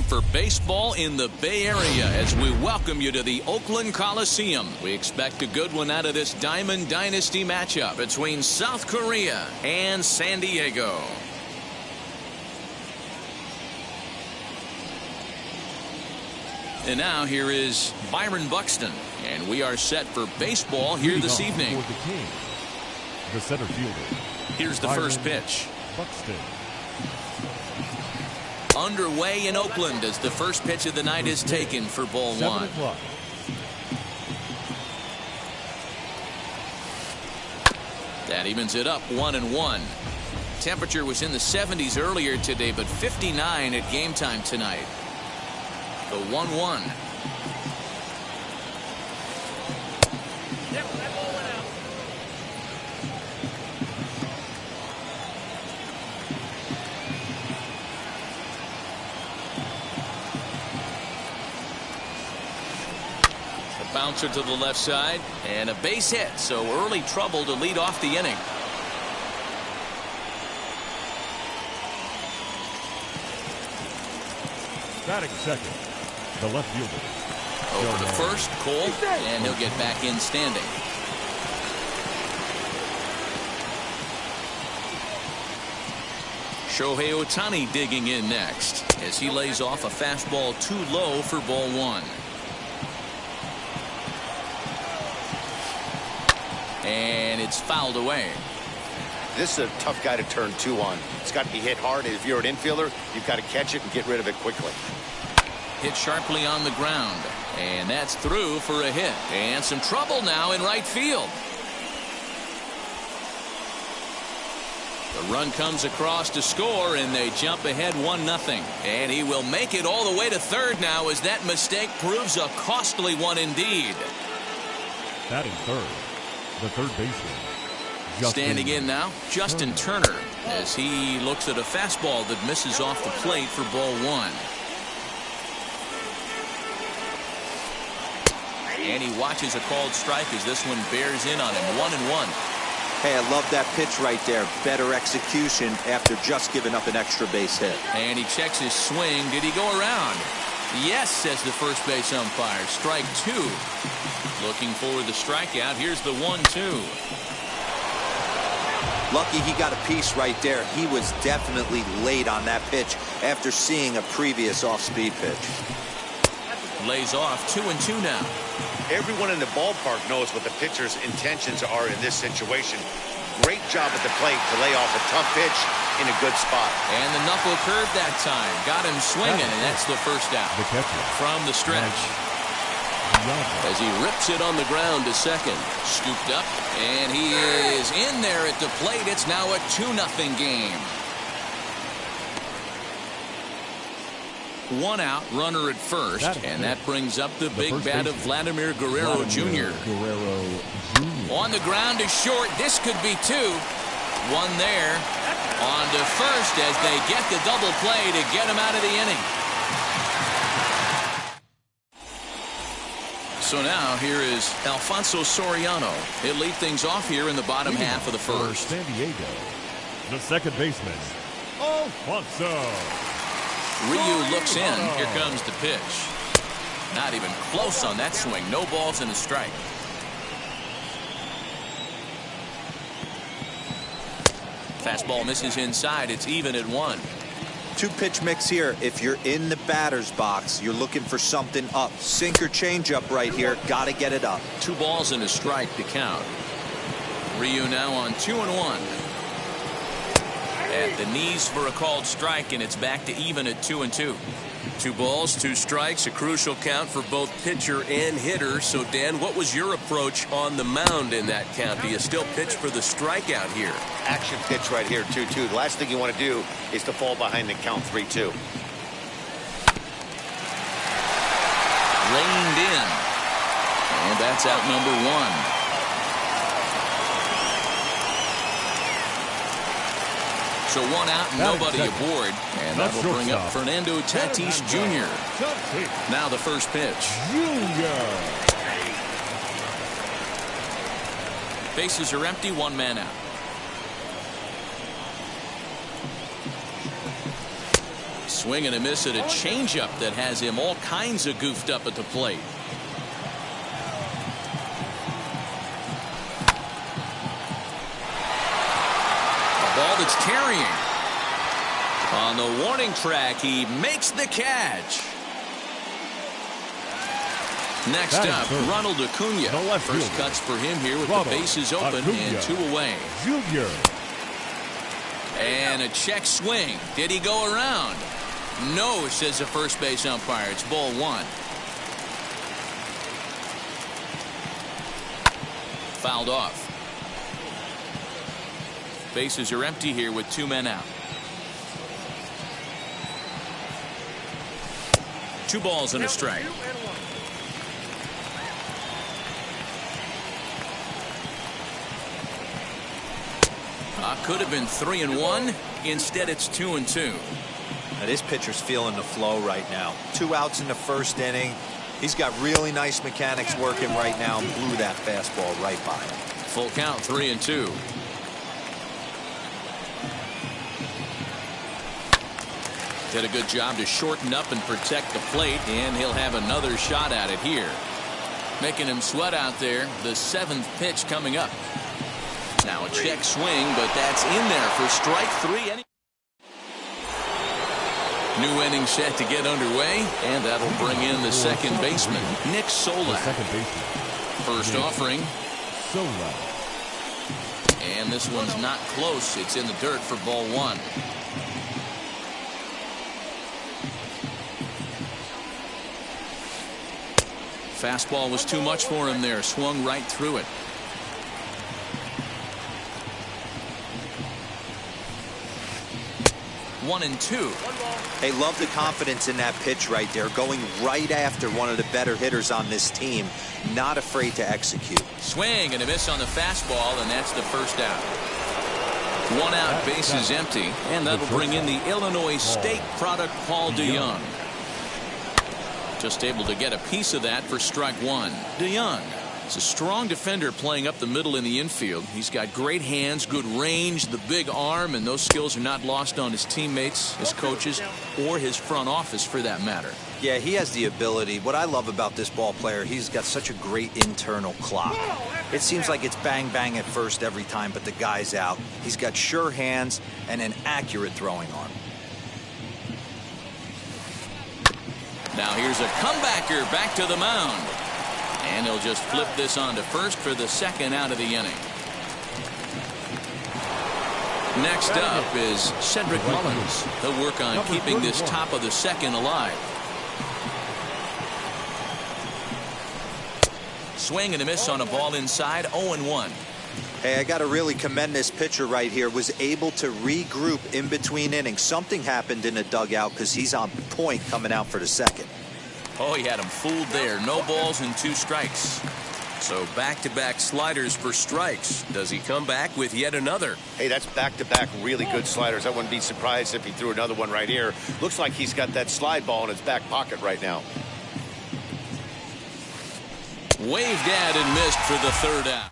for baseball in the Bay Area as we welcome you to the Oakland Coliseum. We expect a good one out of this Diamond Dynasty matchup between South Korea and San Diego. And now here is Byron Buxton, and we are set for baseball here this evening. For the King, the center fielder. Here's the first pitch. Buxton. Underway in Oakland as the first pitch of the night is taken for ball 1. That evens it up 1-1. Temperature was in the 70s earlier today, but 59 at game time tonight. The 1-1. A bouncer to the left side and a base hit, so early trouble to lead off the inning. Batting second, the left fielder. Over to first, Cole, and he'll get back in standing. Shohei Ohtani digging in next as he lays off a fastball too low for ball 1. And it's fouled away. This is a tough guy to turn 2 on. It's got to be hit hard, and if you're an infielder, you've got to catch it and get rid of it quickly. Hit sharply on the ground, and that's through for a hit. And some trouble now in right field. The run comes across to score, and they jump ahead 1-0. And he will make it all the way to third now as that mistake proves a costly one indeed. Batting third, the third baseman. Standing in now, Justin Turner, as he looks at a fastball that misses off the plate for ball 1. And he watches a called strike as this one bears in on him. 1-1. Hey, I love that pitch right there. Better execution after just giving up an extra base hit. And he checks his swing. Did he go around? Yes, says the first base umpire. Strike 2. Looking for the strikeout. Here's the 1-2. Lucky he got a piece right there. He was definitely late on that pitch after seeing a previous off-speed pitch. Lays off 2-2 now. Everyone in the ballpark knows what the pitcher's intentions are in this situation. Great job at the plate to lay off a tough pitch in a good spot. And the knuckle curve that time. Got him swinging, and that's the first out. From the stretch. As he rips it on the ground to second. Scooped up, and he is in there at the plate. It's now a 2-0 game. 1 out, runner at first, and that brings up the big bat of Vladimir Guerrero Jr. On the ground is short. This could be 2. 1 there. On to first as they get the double play to get him out of the inning. So now here is Alfonso Soriano. He'll lead things off here in the bottom half of the first. San Diego, the second baseman, Alfonso. Ryu looks in. Here comes the pitch. Not even close on that swing. No balls and a strike. Fastball misses inside. It's even at 1. 2-pitch mix here. If you're in the batter's box, you're looking for something up. Sinker changeup right here. Got to get it up. 2 balls and a strike to count. Ryu now on 2-1. At the knees for a called strike, and it's back to even at 2-2. 2 balls, 2 strikes, a crucial count for both pitcher and hitter. So, Dan, what was your approach on the mound in that count? Do you still pitch for the strikeout here? Action pitch right here, 2-2. The last thing you want to do is to fall behind the count 3-2. Reined in. And that's out number 1. So 1 out, nobody aboard. And that will bring up Fernando Tatis Jr. Now the first pitch. Bases are empty, 1 man out. Swing and a miss at a changeup that has him all kinds of goofed up at the plate. A ball that's carrying. On the warning track, he makes the catch. Next up, Ronald Acuna. First cuts for him here with the bases open and 2 away. Junior. And a check swing. Did he go around? No, says the first base umpire. It's ball 1. Fouled off. Bases are empty here with 2 men out. 2 balls and a strike. Could have been 3-1. Instead, it's 2-2. Now, this pitcher's feeling the flow right now. 2 outs in the first inning. He's got really nice mechanics working right now and blew that fastball right by him. Full count, 3-2. Did a good job to shorten up and protect the plate, and he'll have another shot at it here. Making him sweat out there. The 7th pitch coming up. Now a check swing, but that's in there for strike 3. New inning set to get underway, and that'll bring in the second baseman, Nick Solak. First offering. And this one's not close. It's in the dirt for ball 1. Fastball was too much for him there. Swung right through it. One and 2. Hey, love the confidence in that pitch right there. Going right after one of the better hitters on this team. Not afraid to execute. Swing and a miss on the fastball, and that's the first out. 1 out, bases empty, and that'll bring in the Illinois State product, Paul DeYoung. Just able to get a piece of that for strike 1. DeYoung is a strong defender playing up the middle in the infield. He's got great hands, good range, the big arm, and those skills are not lost on his teammates, his coaches, or his front office for that matter. Yeah, he has the ability. What I love about this ball player, he's got such a great internal clock. It seems like it's bang bang at first every time, but the guy's out. He's got sure hands and an accurate throwing arm. Now here's a comebacker back to the mound. And he'll just flip this on to first for the second out of the inning. Next up is Cedric Mullins. He'll work on keeping this top of the second alive. Swing and a miss on a ball inside, 0-1. Hey, I got to really commend this pitcher right here. Was able to regroup in between innings. Something happened in the dugout because he's on point coming out for the second. Oh, he had him fooled there. No balls and 2 strikes. So back-to-back sliders for strikes. Does he come back with yet another? Hey, that's back-to-back really good sliders. I wouldn't be surprised if he threw another one right here. Looks like he's got that slide ball in his back pocket right now. Waved at and missed for the 3rd out.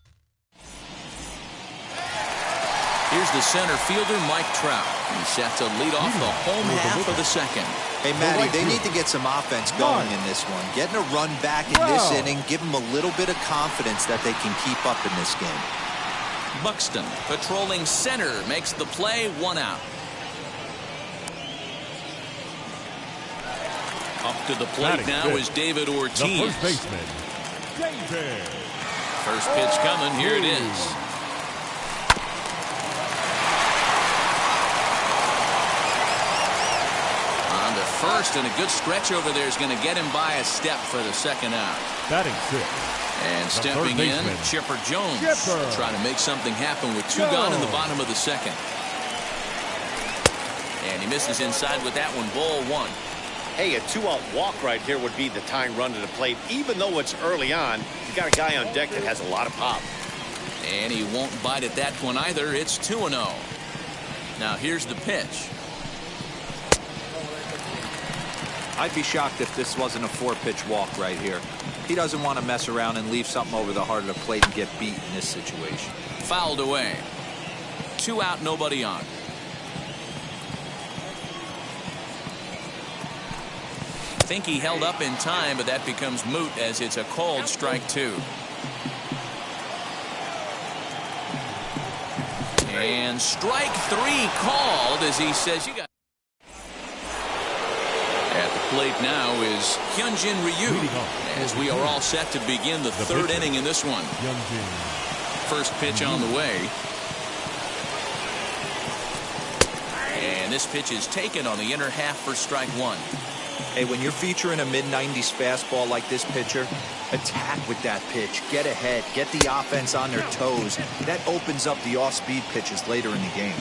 Here's the center fielder, Mike Trout. He's set to lead off the home half of the second. Hey, Matty, they need to get some offense going in this one. Getting a run back in this inning, give them a little bit of confidence that they can keep up in this game. Buxton patrolling center makes the play, 1 out. Up to the plate now is David Ortiz. The first baseman, David. First pitch coming. Here it is. On to first, and a good stretch over there is going to get him by a step for the second out. Batting 6. And stepping in, Chipper Jones. Trying to make something happen with 2 gone in the bottom of the second. And he misses inside with that one. Ball 1. Hey, a 2-out walk right here would be the tying run to the plate. Even though it's early on, you got a guy on deck that has a lot of pop. And he won't bite at that one either. It's 2-0. Now here's the pitch. I'd be shocked if this wasn't a 4-pitch walk right here. He doesn't want to mess around and leave something over the heart of the plate and get beat in this situation. Fouled away. 2 out, nobody on. think he held up in time, but that becomes moot as it's a called strike 2. And strike 3 called as he says you got. At the plate now is Hyunjin Ryu as we are all set to begin the third inning in this one. First pitch on the way. And this pitch is taken on the inner half for strike 1. Hey, when you're featuring a mid-90s fastball like this pitcher, attack with that pitch. Get ahead. Get the offense on their toes. That opens up the off-speed pitches later in the game.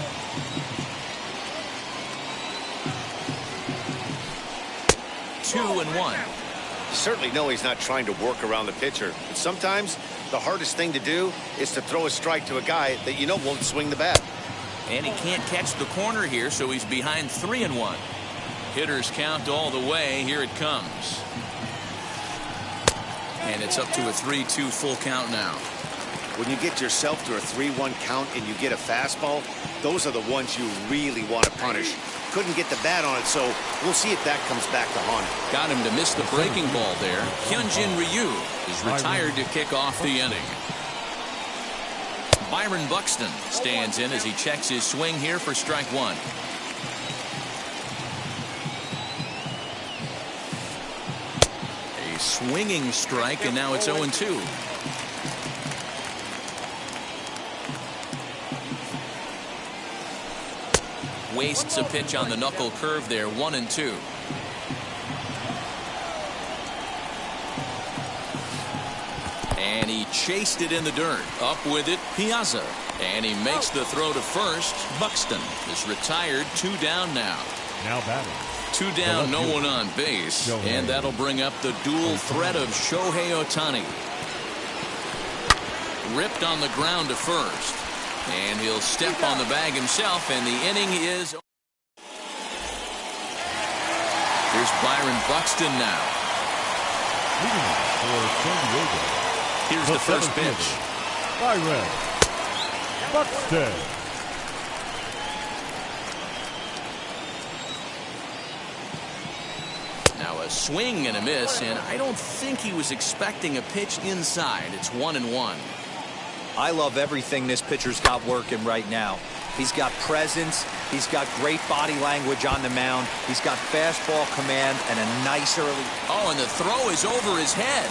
Two and one. Certainly know he's not trying to work around the pitcher. But sometimes the hardest thing to do is to throw a strike to a guy that you know won't swing the bat. And he can't catch the corner here, so he's behind 3-1. Hitters count all the way. Here it comes. And it's up to a 3-2 full count now. When you get yourself to a 3-1 count and you get a fastball, those are the ones you really want to punish. Couldn't get the bat on it, so we'll see if that comes back to haunt him. Got him to miss the breaking ball there. Hyunjin Ryu is retired to kick off the inning. Byron Buxton stands in as he checks his swing here for strike 1. A swinging strike, and now it's 0-2. Wastes a pitch on the knuckle curve there. 1-2. And he chased it in the dirt. Up with it, Piazza. And he makes the throw to first. Buxton is retired. 2 down now. Now batting. 2 down, no one on base. And that'll bring up the dual threat of Shohei Ohtani. Ripped on the ground to first. And he'll step on the bag himself, and the inning is. Here's Byron Buxton now. For San Diego. Here's the first pitch. Byron Buxton. Now a swing and a miss, and I don't think he was expecting a pitch inside. It's 1-1. I love everything this pitcher's got working right now. He's got presence. He's got great body language on the mound. He's got fastball command and a nice early. Oh, and the throw is over his head.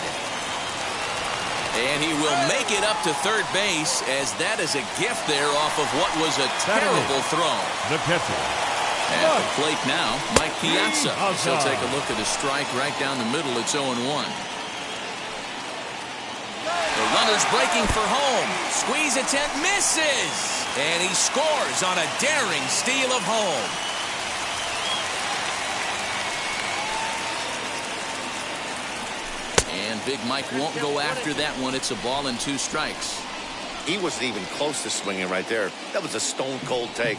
And he will make it up to third base, as that is a gift there off of what was a terrible throw. The catcher. At the plate now, Mike Piazza. He'll take a look at a strike right down the middle. It's 0-1. The runner's breaking for home. Squeeze attempt misses. And he scores on a daring steal of home. And Big Mike won't go after that one. It's a ball and 2 strikes. He wasn't even close to swinging right there. That was a stone-cold take.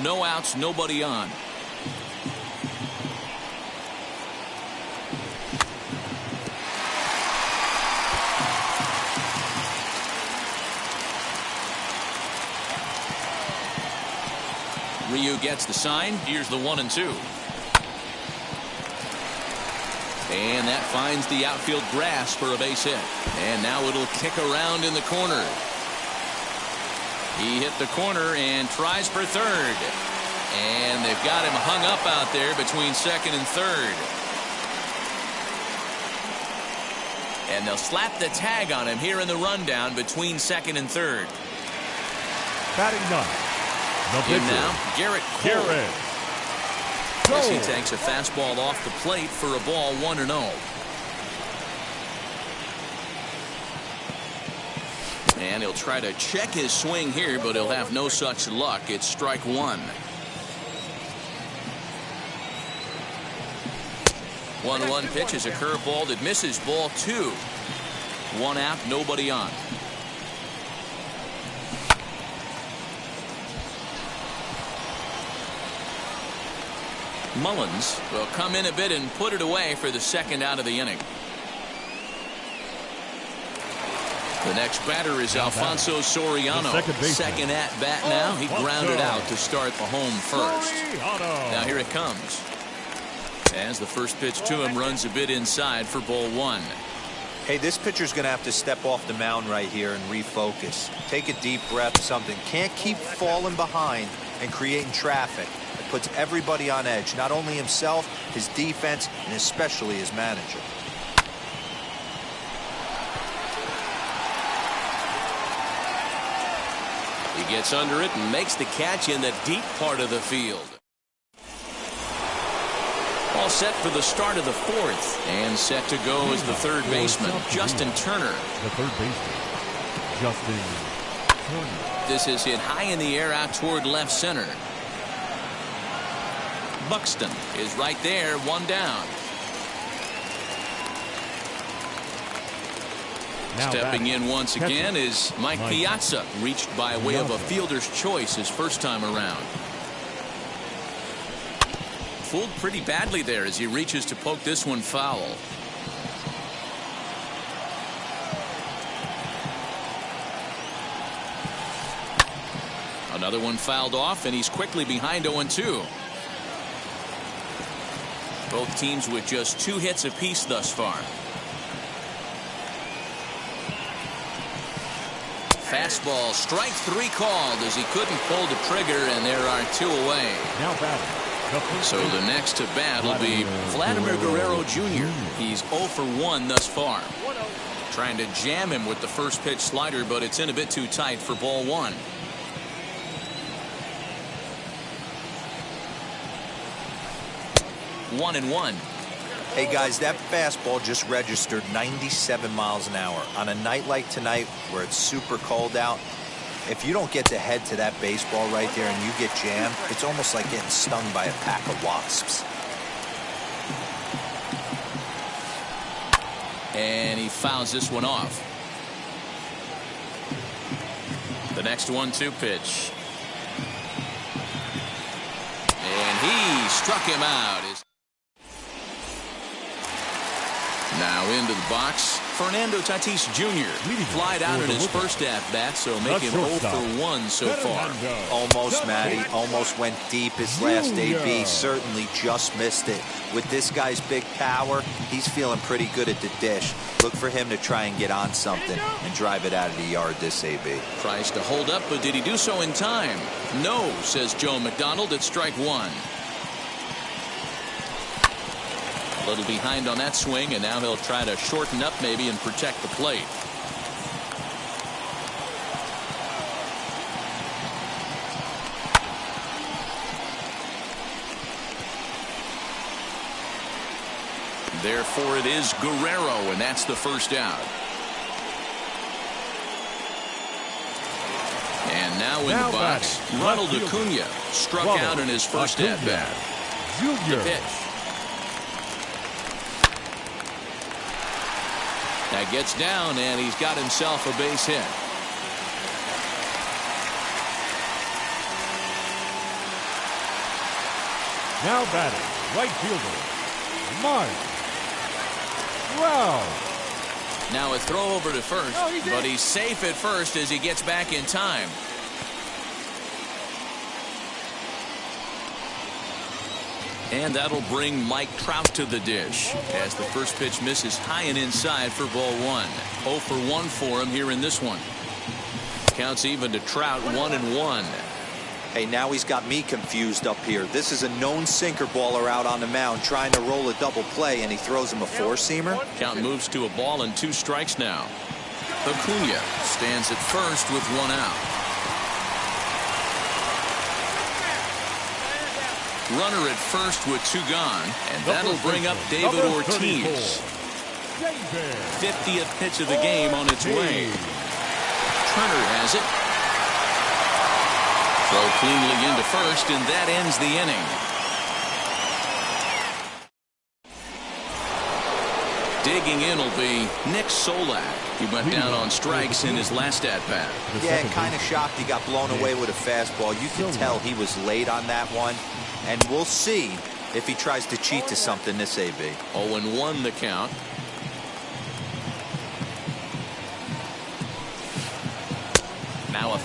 No outs, nobody on. Ryu gets the sign. Here's the 1-2. And that finds the outfield grass for a base hit. And now it'll kick around in the corner. He hit the corner and tries for third. And they've got him hung up out there between second and third. And they'll slap the tag on him here in the rundown between second and third. Batting 9. In now, Garrett Cole. As he takes a fastball off the plate for a ball 1-0. And he'll try to check his swing here, but he'll have no such luck. It's strike 1. 1-1 pitch is a curveball that misses, ball 2. 1 out, nobody on. Mullins will come in a bit and put it away for the second out of the inning. The next batter is Alfonso Soriano. Second at bat now. He grounded out to start the home first. Now here it comes. As the first pitch to him runs a bit inside for ball one. Hey, this pitcher's going to have to step off the mound right here and refocus. Take a deep breath, something. Can't keep falling behind and creating traffic. It puts everybody on edge, not only himself, his defense, and especially his manager. He gets under it and makes the catch in the deep part of the field. All set for the start of the fourth. And set to go is the third baseman, Justin Turner. The third baseman, Justin Turner. This is hit high in the air out toward left center. Buxton is right there, one down. Now stepping in once again is Mike Piazza, reached by way of a fielder's choice his first time around. Fooled pretty badly there as he reaches to poke this one foul. Another one fouled off, and he's quickly behind 0-2. Both teams with just 2 hits apiece thus far. Fastball, strike 3 called as he couldn't pull the trigger, and there are 2 away. Now batting. So the next to bat will be Vladimir Guerrero Jr. He's 0 for 1 thus far. Trying to jam him with the first pitch slider, but it's in a bit too tight for ball one. One and one. Hey guys, that fastball just registered 97 miles an hour. On a night like tonight where it's super cold out, if you don't get the head to that baseball right there and you get jammed, it's almost like getting stung by a pack of wasps. And he fouls this one off. The next 1-2 pitch. And he struck him out. Now into the box, Fernando Tatis Jr. flied out in his first at-bat, so make him 0 for 1 so far. Almost, Matty. Almost went deep his last AB. Certainly just missed it. With this guy's big power, he's feeling pretty good at the dish. Look for him to try and get on something and drive it out of the yard this AB. Tries to hold up, but did he do so in time? No, says Joe McDonald at strike 1. A little behind on that swing, and now he'll try to shorten up maybe and protect the plate. Therefore it is Guerrero, and that's the first out. And now in the box, Ronald Acuna struck out in his first at-bat. The pitch. That gets down, and he's got himself a base hit. Now batting, right fielder, Mike Trout. Now a throw over to first, but he's safe at first as he gets back in time. And that'll bring Mike Trout to the dish as the first pitch misses high and inside for ball 1. 0 for 1 for him here in this one. Counts even to Trout, 1-1. Hey, now he's got me confused up here. This is a known sinker baller out on the mound trying to roll a double play, and he throws him a four-seamer. Count moves to a ball and 2 strikes now. Acuna stands at first with 1 out. Runner at first with 2 gone, and that'll bring up David Ortiz. 50th pitch of the game on its way. Turner has it. Throw cleanly into first, and that ends the inning. Digging in will be Nick Solak. He went down on strikes in his last at-bat. Yeah, kind of shocked he got blown away with a fastball. You can tell he was late on that one. And we'll see if he tries to cheat to something this AB. 0-1 the count.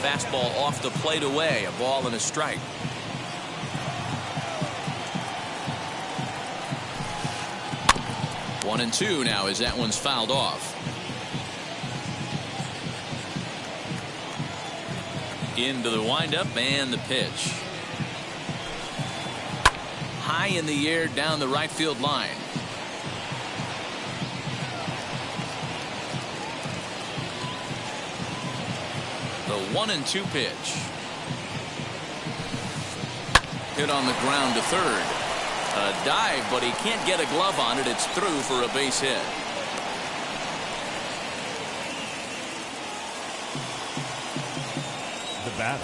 Fastball off the plate away. A ball and a strike. One and two now as that one's fouled off. Into the windup and the pitch. High in the air down the right field line. The 1-2 pitch. Hit on the ground to third. A dive, but he can't get a glove on it. It's through for a base hit.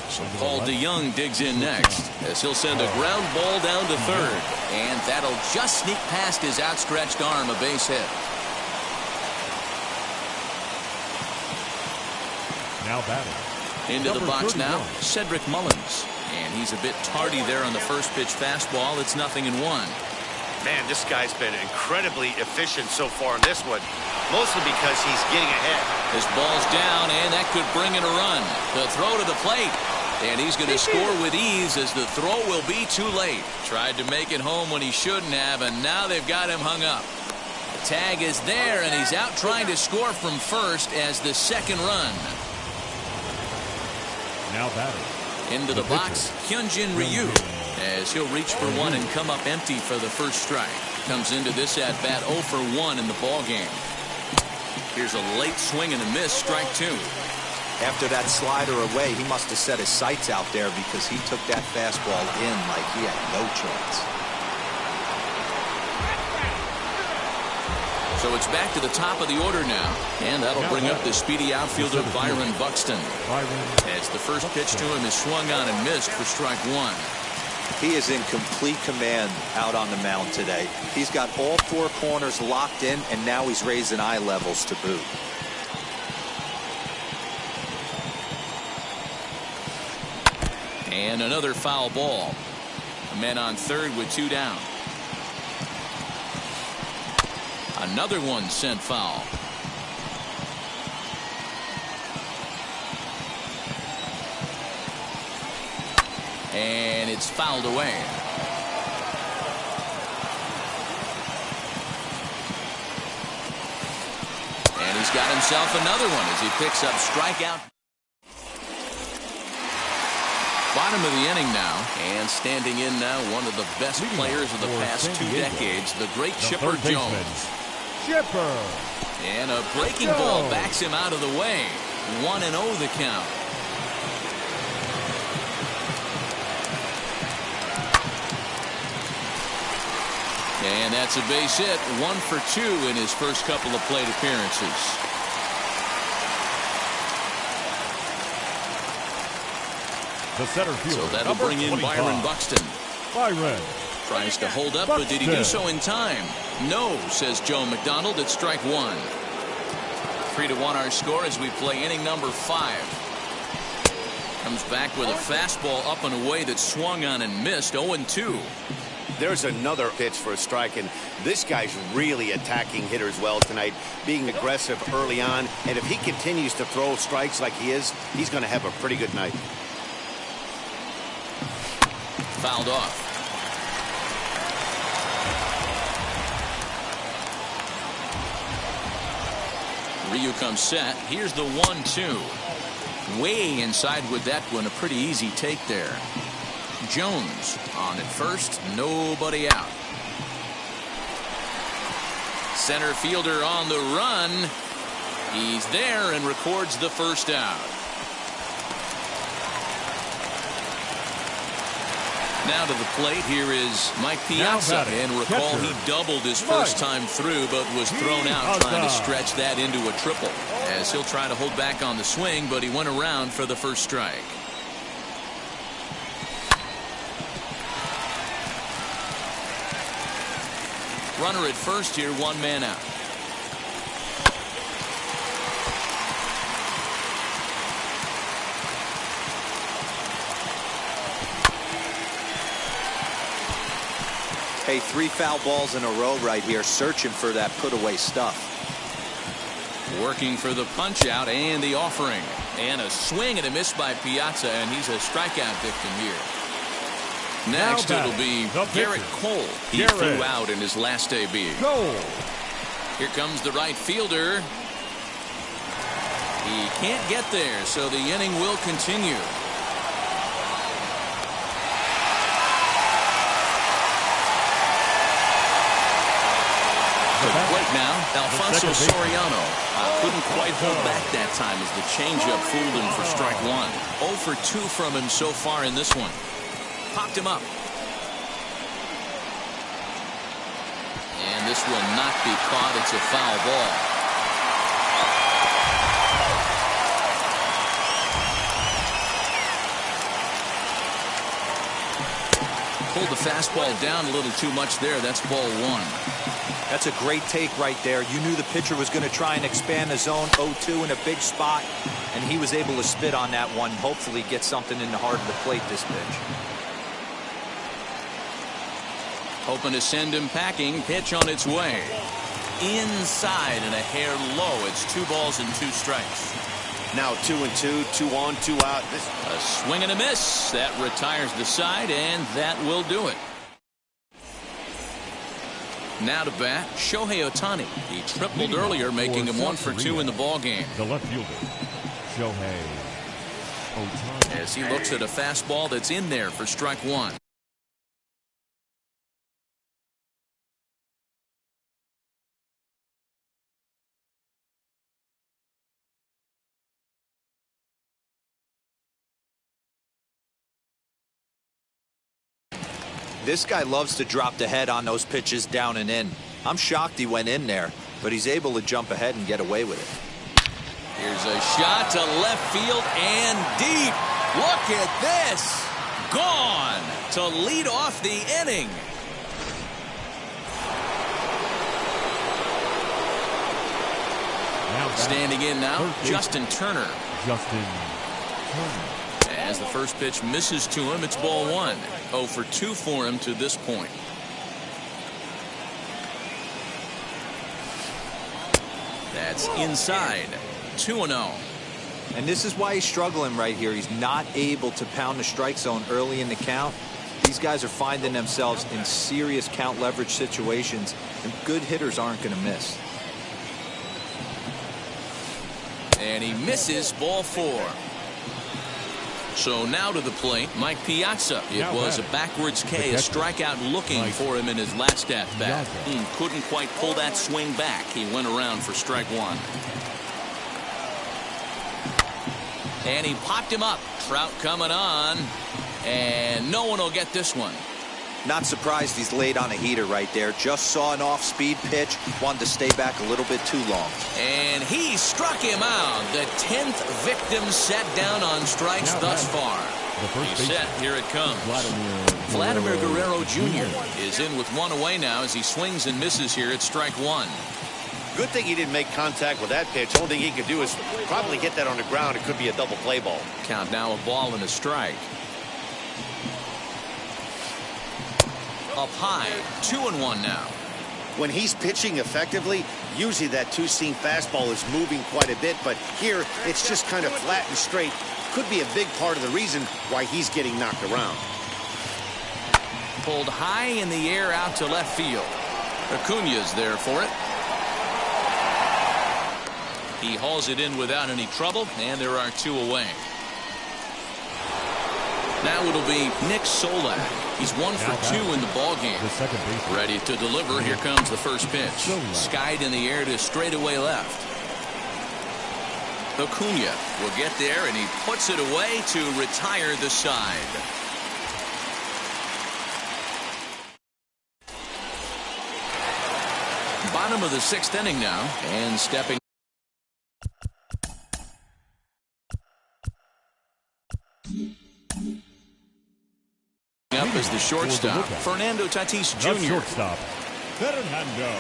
So Paul DeYoung digs in next as he'll send a ground ball down to third, and that'll just sneak past his outstretched arm. A base hit. Now batting. Into the box 31. now, Cedric Mullins, and he's a bit tardy there on the first pitch fastball. It's 0-1. Man, this guy's been incredibly efficient so far in this one, mostly because he's getting ahead. His ball's down, and that could bring in a run. The throw to the plate, and he's going to score with ease as the throw will be too late. Tried to make it home when he shouldn't have, and now they've got him hung up. The tag is there, and he's out trying to score from first as the second run. Now batting. Into the box, Hyunjin Ryu, as he'll reach for one and come up empty for the first strike. Comes into this at bat 0 for 1 in the ball game. Here's a late swing and a miss, strike 2. After that slider away, he must have set his sights out there because he took that fastball in like he had no chance. So it's back to the top of the order now, and that'll bring up the speedy outfielder Byron Buxton. As the first pitch to him is swung on and missed for strike 1. He is in complete command out on the mound today. He's got all four corners locked in, and now he's raising eye levels to boot. And another foul ball. Men on third with 2 down. Another one sent foul. And it's fouled away. And he's got himself another one as he picks up strikeout. Bottom of the inning now, and standing in now, one of the best players of the past 2 decades, the great Chipper Jones. Chipper. And a breaking ball backs him out of the way. 1-0 the count. And that's a base hit, 1 for 2 in his first couple of plate appearances. The center fielder. So that'll bring in 25. Byron Buxton. Byron. Tries to hold up, but did he do so in time? No, says Joe McDonald. It's strike 1. 3-1 our score as we play inning number 5. Comes back with a fastball up and away that swung on and missed. 0-2. There's another pitch for a strike, and this guy's really attacking hitters well tonight, being aggressive early on, and if he continues to throw strikes like he is, he's going to have a pretty good night. Fouled off. Ryu comes set. Here's the 1-2. Way inside with that one. A pretty easy take there. Jones on at first. Nobody out. Center fielder on the run. He's there and records the first out. Now to the plate, here is Mike Piazza, and recall he doubled his first time through, but was thrown out trying to stretch that into a triple, as he'll try to hold back on the swing, but he went around for the first strike. Runner at first here, 1 man out. Hey, 3 foul balls in a row right here, searching for that put away stuff. Working for the punch out and the offering. And a swing and a miss by Piazza, and he's a strikeout victim here. Next, it'll be Garrett Cole. He flew out in his last AB. Here comes the right fielder. He can't get there, so the inning will continue. To the plate now, Alfonso Soriano. Couldn't quite hold back that time as the changeup fooled him for strike one. 0 for 2 from him so far in this one. Popped him up. And this will not be caught. It's a foul ball. Pulled the fastball down a little too much there. That's ball one. That's a great take right there. You knew the pitcher was going to try and expand the zone 0-2 in a big spot, and he was able to spit on that one. Hopefully get something in the heart of the plate this pitch. Hoping to send him packing. Pitch on its way. Inside and a hair low. It's 2 balls and 2 strikes. Now 2-2, 2 on, 2 out. A swing and a miss. That retires the side, and that will do it. Now to bat, Shohei Ohtani. He tripled earlier, making him 1 for 2 in the ballgame. The left fielder, Shohei Ohtani. As he looks at a fastball that's in there for strike one. This guy loves to drop the head on those pitches down and in. I'm shocked he went in there, but he's able to jump ahead and get away with it. Here's a shot to left field and deep. Look at this. Gone to lead off the inning. Standing in now, Justin Turner. As the first pitch misses to him, it's ball one. 0 for 2 for him to this point. That's inside. 2-0. And this is why he's struggling right here. He's not able to pound the strike zone early in the count. These guys are finding themselves in serious count leverage situations, and good hitters aren't going to miss. And he misses ball 4. So now to the plate, Mike Piazza. It was a backwards K, a strikeout looking for him in his last at-bat. Couldn't quite pull that swing back. He went around for strike one. And he popped him up. Trout coming on. And no one will get this one. Not surprised he's laid on a heater right there. Just saw an off-speed pitch. Wanted to stay back a little bit too long. And he struck him out. The 10th victim set down on strikes thus far. He's set. Here it comes. Vladimir Guerrero Jr. is in with 1 away now as he swings and misses here at strike one. Good thing he didn't make contact with that pitch. Only thing he could do is probably get that on the ground. It could be a double play ball. Count now a ball and a strike. Up high, 2-1 now. When he's pitching effectively, usually that two-seam fastball is moving quite a bit, but here it's just kind of flat and straight. Could be a big part of the reason why he's getting knocked around. Pulled high in the air out to left field. Acuña's there for it. He hauls it in without any trouble, and there are 2 away. Now it'll be Nick Solak. He's 1 for 2 in the ballgame. Ready to deliver. Here comes the first pitch. Skied in the air to straightaway left. Acuña will get there, and he puts it away to retire the side. Bottom of the 6th inning now, and stepping up as the shortstop, Fernando Tatis Jr. Shortstop, Fernando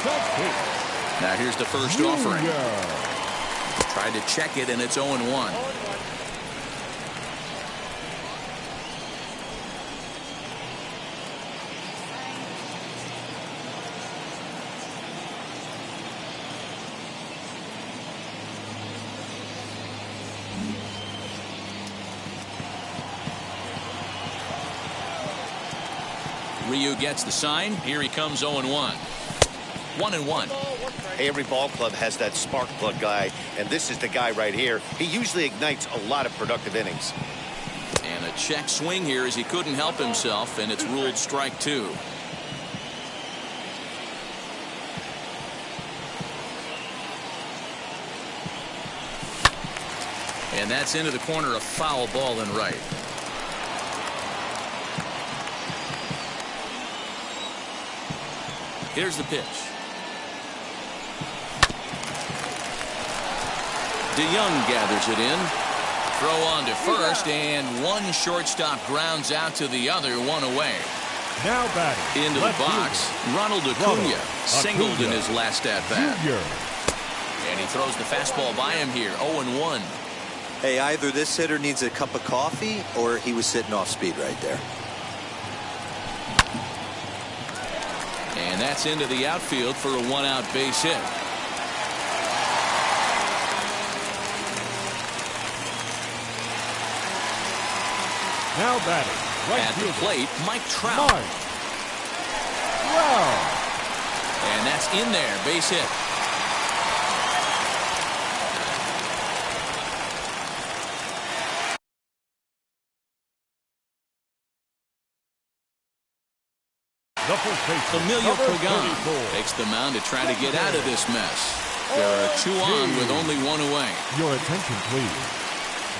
Tatis. Now here's the first offering. Tried to check it, and it's 0-1. Ryu gets the sign. Here he comes 0-1. 1-1. Hey, every ball club has that spark plug guy, and this is the guy right here. He usually ignites a lot of productive innings. And a check swing here as he couldn't help himself, and it's ruled strike 2. And that's into the corner, a foul ball and right. Here's the pitch. DeYoung gathers it in. Throw on to first, and one shortstop grounds out to the other, one away. Now batting. Into the box, Ronald Acuna singled in his last at-bat. And he throws the fastball by him here, 0-1. Hey, either this hitter needs a cup of coffee or he was sitting off speed right there. And that's into the outfield for a one-out base hit. Now batting. Right at the plate, Mike Trout. Wow. And that's in there, base hit. Emilio Pagan takes the mound to try to get out of this mess. There are 2 on with only 1 away. Your attention, please.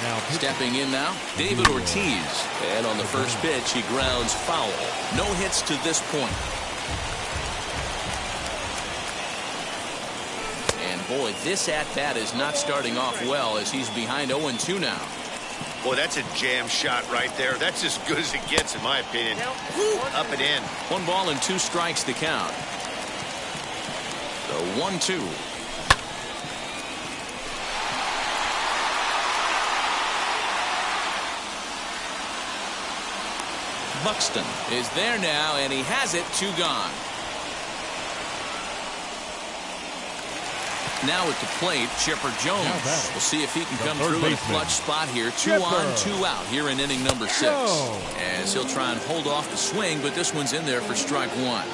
Now stepping in now, David Ortiz. And on the first pitch, he grounds foul. No hits to this point. And boy, this at-bat is not starting off well as he's behind 0-2 now. Boy, that's a jam shot right there. That's as good as it gets, in my opinion. Woo, up and in. 1 ball and 2 strikes to count. The 1-2. Buxton is there now, and he has it. 2 gone. Now at the plate, Chipper Jones. We'll see if he can come through in a clutch spot here. 2 on, 2 out here in inning number 6. As he'll try and hold off the swing, but this one's in there for strike 1.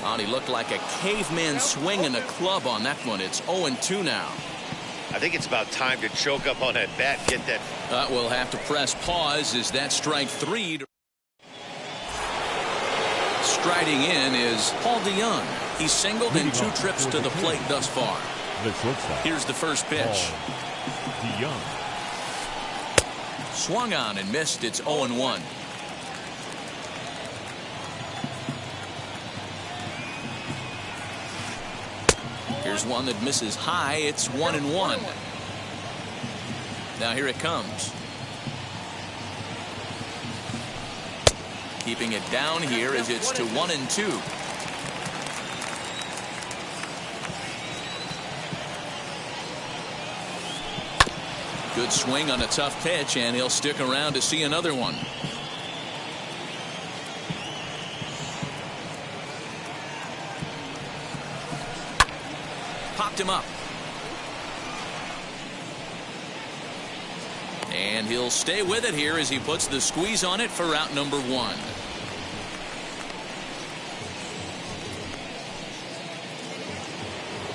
Oh, he looked like a caveman swinging a club on that one. It's 0-2 now. I think it's about time to choke up on that bat and get that. We'll have to press pause as that strike 3. Striding in is Paul DeYoung. He's singled in 2 trips to the plate thus far. Here's the first pitch. DeYoung. Swung on and missed. It's 0-1. Here's one that misses high. It's 1-1. Now here it comes. Keeping it down here as it's to 1-2. Good swing on a tough pitch, and he'll stick around to see another one. Popped him up. And he'll stay with it here as he puts the squeeze on it for out number 1.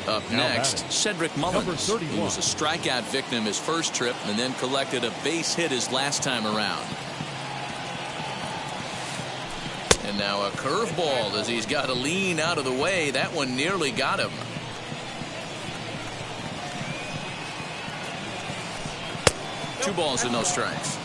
Up next, Cedric Mullins, who was a strikeout victim his first trip and then collected a base hit his last time around. And now a curveball as he's got to lean out of the way. That one nearly got him. Two balls and no strikes.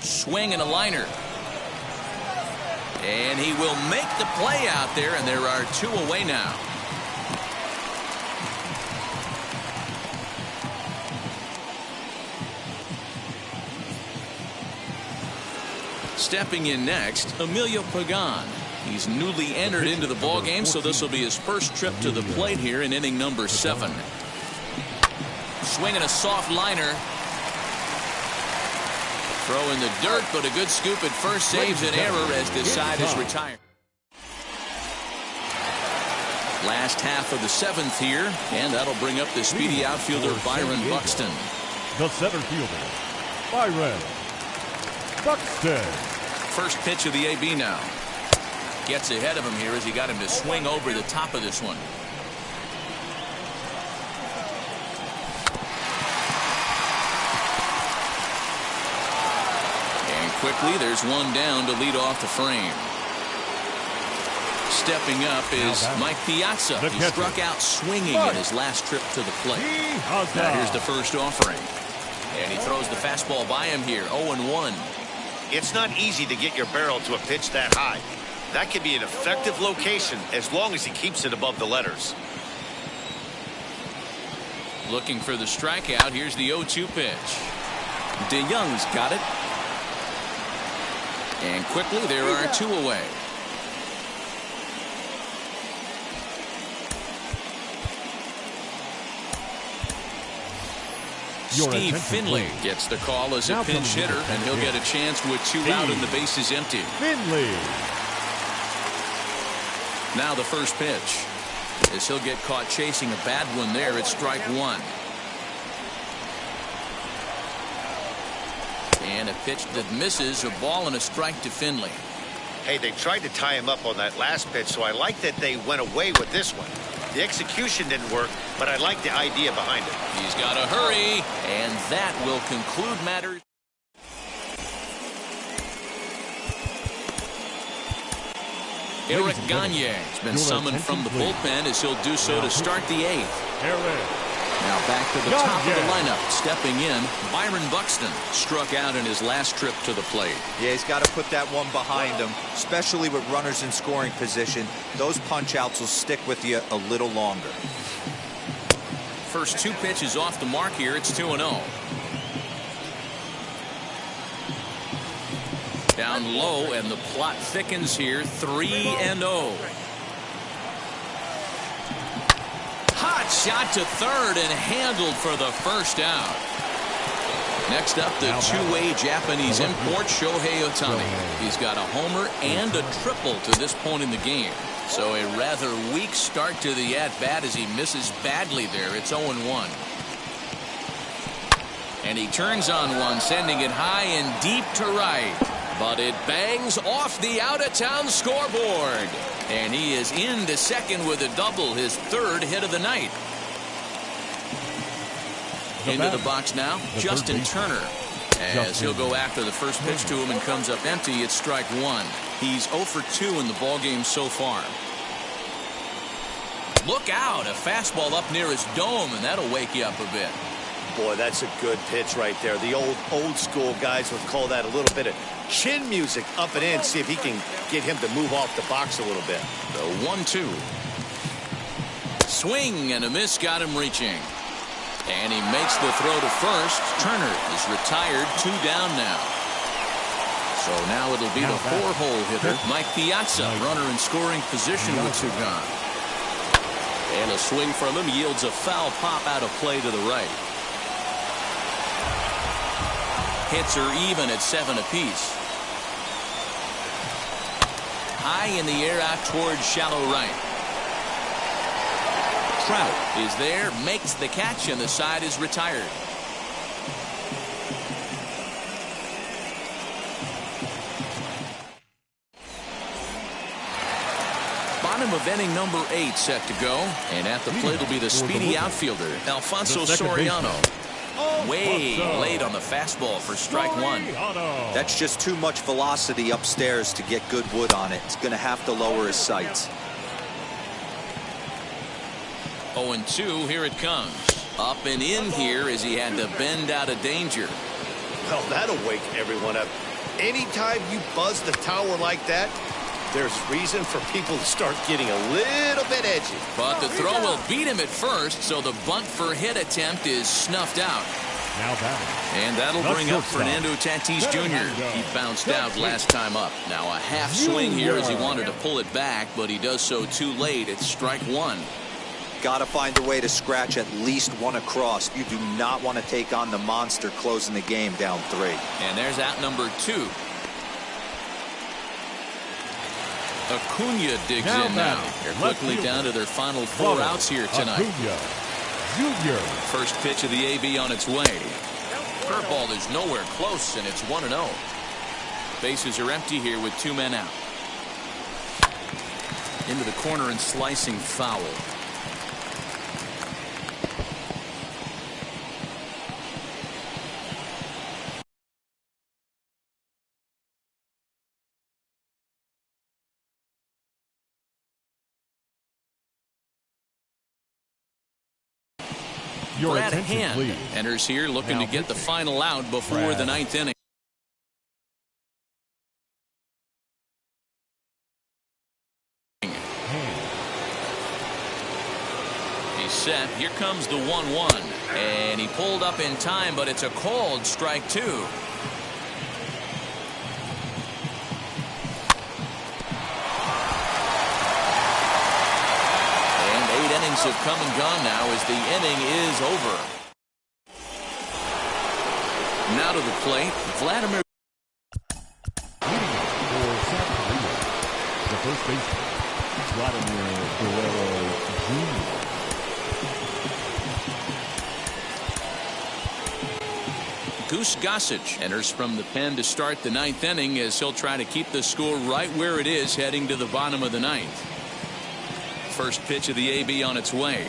Swing and a liner. And he will make the play out there, and there are 2 away now. Stepping in next, Emilio Pagan. He's newly entered into the ballgame, so this will be his first trip to the plate here in inning number 7. Swinging a soft liner. Throw in the dirt, but a good scoop at first saves an error as this side is retired. Last half of the 7th here, and that'll bring up the speedy outfielder Byron Buxton. The center fielder, Byron Buxton. First pitch of the AB now. Gets ahead of him here as he got him to swing over the top of this one. And quickly there's one down to lead off the frame. Stepping up is Mike Piazza. He struck out swinging in his last trip to the plate. Now here's the first offering. And he throws the fastball by him here, 0-1. It's not easy to get your barrel to a pitch that high. That can be an effective location as long as he keeps it above the letters. Looking for the strikeout. Here's the 0-2 pitch. DeYoung's got it. And quickly there are 2 away. Steve Finley gets the call as a pinch hitter, and he'll get a chance with 2 out and the bases empty. Finley. Now the first pitch, as he'll get caught chasing a bad one there at strike 1. And a pitch that misses, a ball and a strike to Finley. Hey, they tried to tie him up on that last pitch, so I like that they went away with this one. The execution didn't work, but I like the idea behind it. He's got to hurry, and that will conclude matters. Eric Gagne has been summoned from the bullpen as he'll do so to start the 8th. Now back to the top of the lineup. Stepping in, Byron Buxton struck out in his last trip to the plate. Yeah, he's got to put that one behind him, especially with runners in scoring position. Those punch outs will stick with you a little longer. First 2 pitches off the mark here. It's 2-0. Down low, and the plot thickens here. 3-0. Hot shot to third and handled for the first out. Next up, the 2-way Japanese import, Shohei Ohtani. He's got a homer and a triple to this point in the game. So a rather weak start to the at-bat as he misses badly there. It's 0-1. And he turns on one, sending it high and deep to right. But it bangs off the out-of-town scoreboard. And he is into second with a double, his 3rd hit of the night. Into the box now, Justin Turner. As he'll go after the first pitch to him and comes up empty, it's strike 1. He's 0 for 2 in the ballgame so far. Look out, a fastball up near his dome, and that'll wake you up a bit. Boy, that's a good pitch right there. The old school guys would call that a little bit of chin music up and in. See if he can get him to move off the box a little bit. The 1-2. Swing and a miss got him reaching. And he makes the throw to first. Turner is retired, 2 down now. So now it'll be the 4-hole hitter, Mike Piazza, runner in scoring position with 2 gone. And a swing from him yields a foul pop out of play to the right. Hits are even at 7 apiece. High in the air out towards shallow right. Trout is there, makes the catch, and the side is retired. Bottom of inning number 8 set to go, and at the plate will be the speedy outfielder Alfonso Soriano. Way late on the fastball for strike 1. That's just too much velocity upstairs to get good wood on it. It's going to have to lower his sights. 0-2, here it comes. Up and in here as he had to bend out of danger. Well, that'll wake everyone up. Anytime you buzz the tower like that, there's reason for people to start getting a little bit edgy. But the throw will beat him at first, so the bunt for hit attempt is snuffed out. Now batting. And that'll bring up Fernando Tatis Jr. He bounced out last time up. Now a half swing here as he wanted to pull it back, but he does so too late. It's strike one. Got to find a way to scratch at least one across. You do not want to take on the monster closing the game down 3. And there's out number 2. Acuna digs in now. They're quickly down to their final 4 outs here tonight. Junior. First pitch of the AB on its way. Curveball is nowhere close, and it's 1-0. Bases are empty here with 2 men out. Into the corner and slicing foul. Brad Hand enters here looking to get the final out before the 9th inning. He's set. Here comes the 1-1. And he pulled up in time, but it's a called strike 2. Have come and gone now as the inning is over. Now to the plate, Vladimir. Leading up for South Korea, the first baseman, Vladimir Guerrero Jr. Goose Gossage enters from the pen to start the 9th inning as he'll try to keep the score right where it is heading to the bottom of the 9th. First pitch of the AB on its way.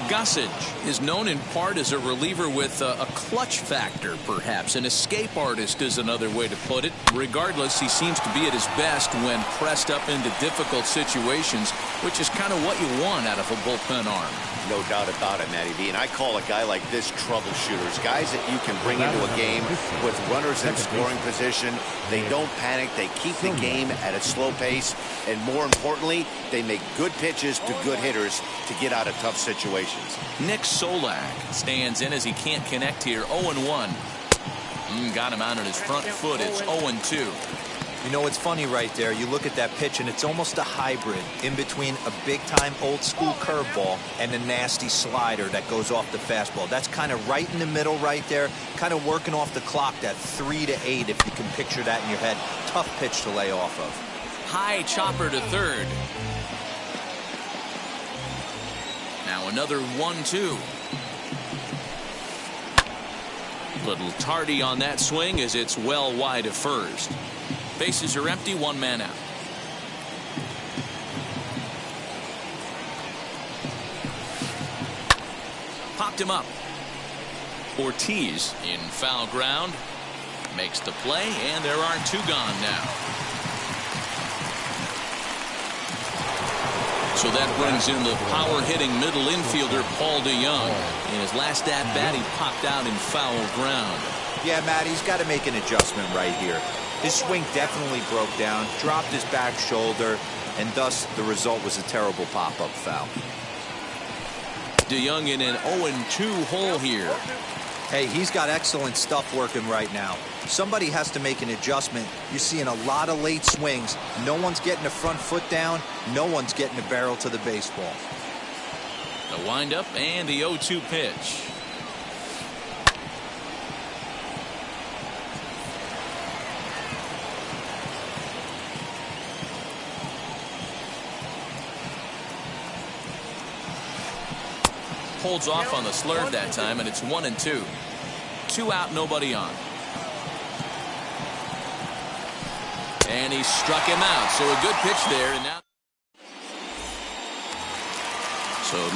Gossage is known in part as a reliever with a clutch factor, perhaps. An escape artist is another way to put it. Regardless, he seems to be at his best when pressed up into difficult situations, which is kind of what you want out of a bullpen arm. No doubt about it, Matty V. And I call a guy like this troubleshooters. Guys that you can bring into a game with runners in scoring position. They don't panic. They keep the game at a slow pace. And more importantly, they make good pitches to good hitters to get out of tough situations. Nick Solak stands in as he can't connect here. 0-1. Got him out on his front foot. It's 0-2. You know, it's funny right there. You look at that pitch, and it's almost a hybrid in between a big-time old-school curveball and a nasty slider that goes off the fastball. That's kind of right in the middle right there, kind of working off the clock, that 3 to 8, if you can picture that in your head. Tough pitch to lay off of. High chopper to third. Now another 1-2. Little tardy on that swing as it's well wide of first. Bases are empty, 1 man out. Popped him up. Ortiz in foul ground. Makes the play, and there are 2 gone now. So that brings in the power-hitting middle infielder, Paul DeYoung. In his last at-bat, he popped out in foul ground. Yeah, Matt, he's got to make an adjustment right here. His swing definitely broke down, dropped his back shoulder, and thus the result was a terrible pop-up foul. DeYoung in an 0-2 hole here. Hey, he's got excellent stuff working right now. Somebody has to make an adjustment. You're seeing a lot of late swings. No one's getting the front foot down. No one's getting the barrel to the baseball. The windup and the 0-2 pitch. Holds off on the slurve that time, and it's 1-2. 2 out, nobody on. And he struck him out, so a good pitch there. And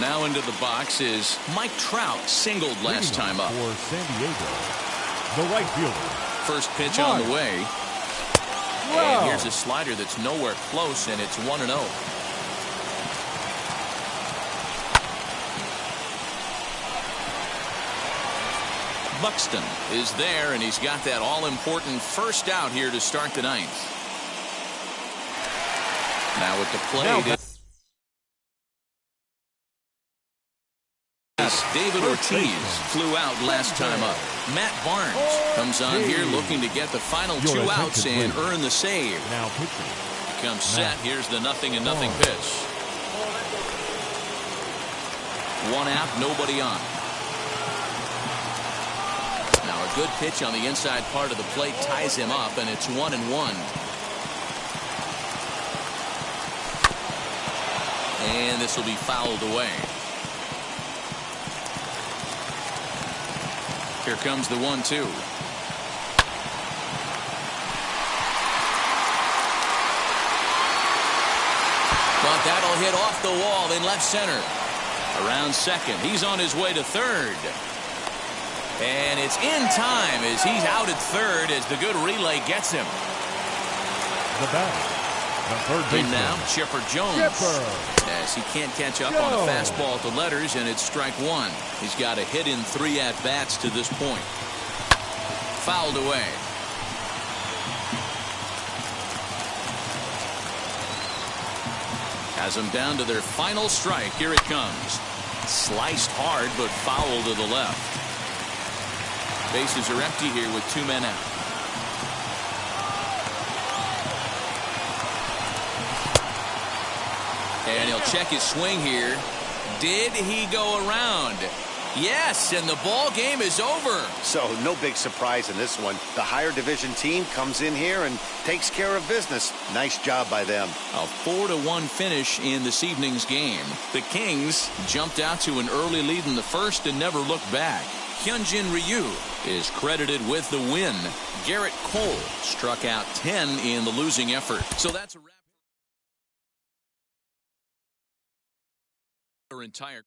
now into the box is Mike Trout, singled last time up. For San Diego, the right fielder. First pitch on the way. And here's a slider that's nowhere close, and it's 1-0. Buxton is there, and he's got that all-important first out here to start the 9th. Now at the plate David Ortiz flew out last time up. Matt Barnes comes on here looking to get the final 2 outs and earn the save. Now pitching. Comes set. Here's the 0-0 pitch. 1 out, nobody on. Now a good pitch on the inside part of the plate ties him up, and it's 1-1. And this will be fouled away. Here comes the 1-2. But that'll hit off the wall in left center. Around second. He's on his way to third. And it's in time as he's out at third as the good relay gets him. The batter, the third baseman. And now Chipper Jones. As he can't catch up on a fastball at the letters, and it's strike 1. He's got a hit in 3 at-bats to this point. Fouled away. Has them down to their final strike. Here it comes. Sliced hard, but foul to the left. Bases are empty here with 2 men out. And he'll check his swing here. Did he go around? Yes, and the ball game is over. So no big surprise in this one. The higher division team comes in here and takes care of business. Nice job by them. A 4-1 finish in this evening's game. The Kings jumped out to an early lead in the first and never looked back. Hyunjin Ryu is credited with the win. Garrett Cole struck out 10 in the losing effort. So that's a wrap. Our entire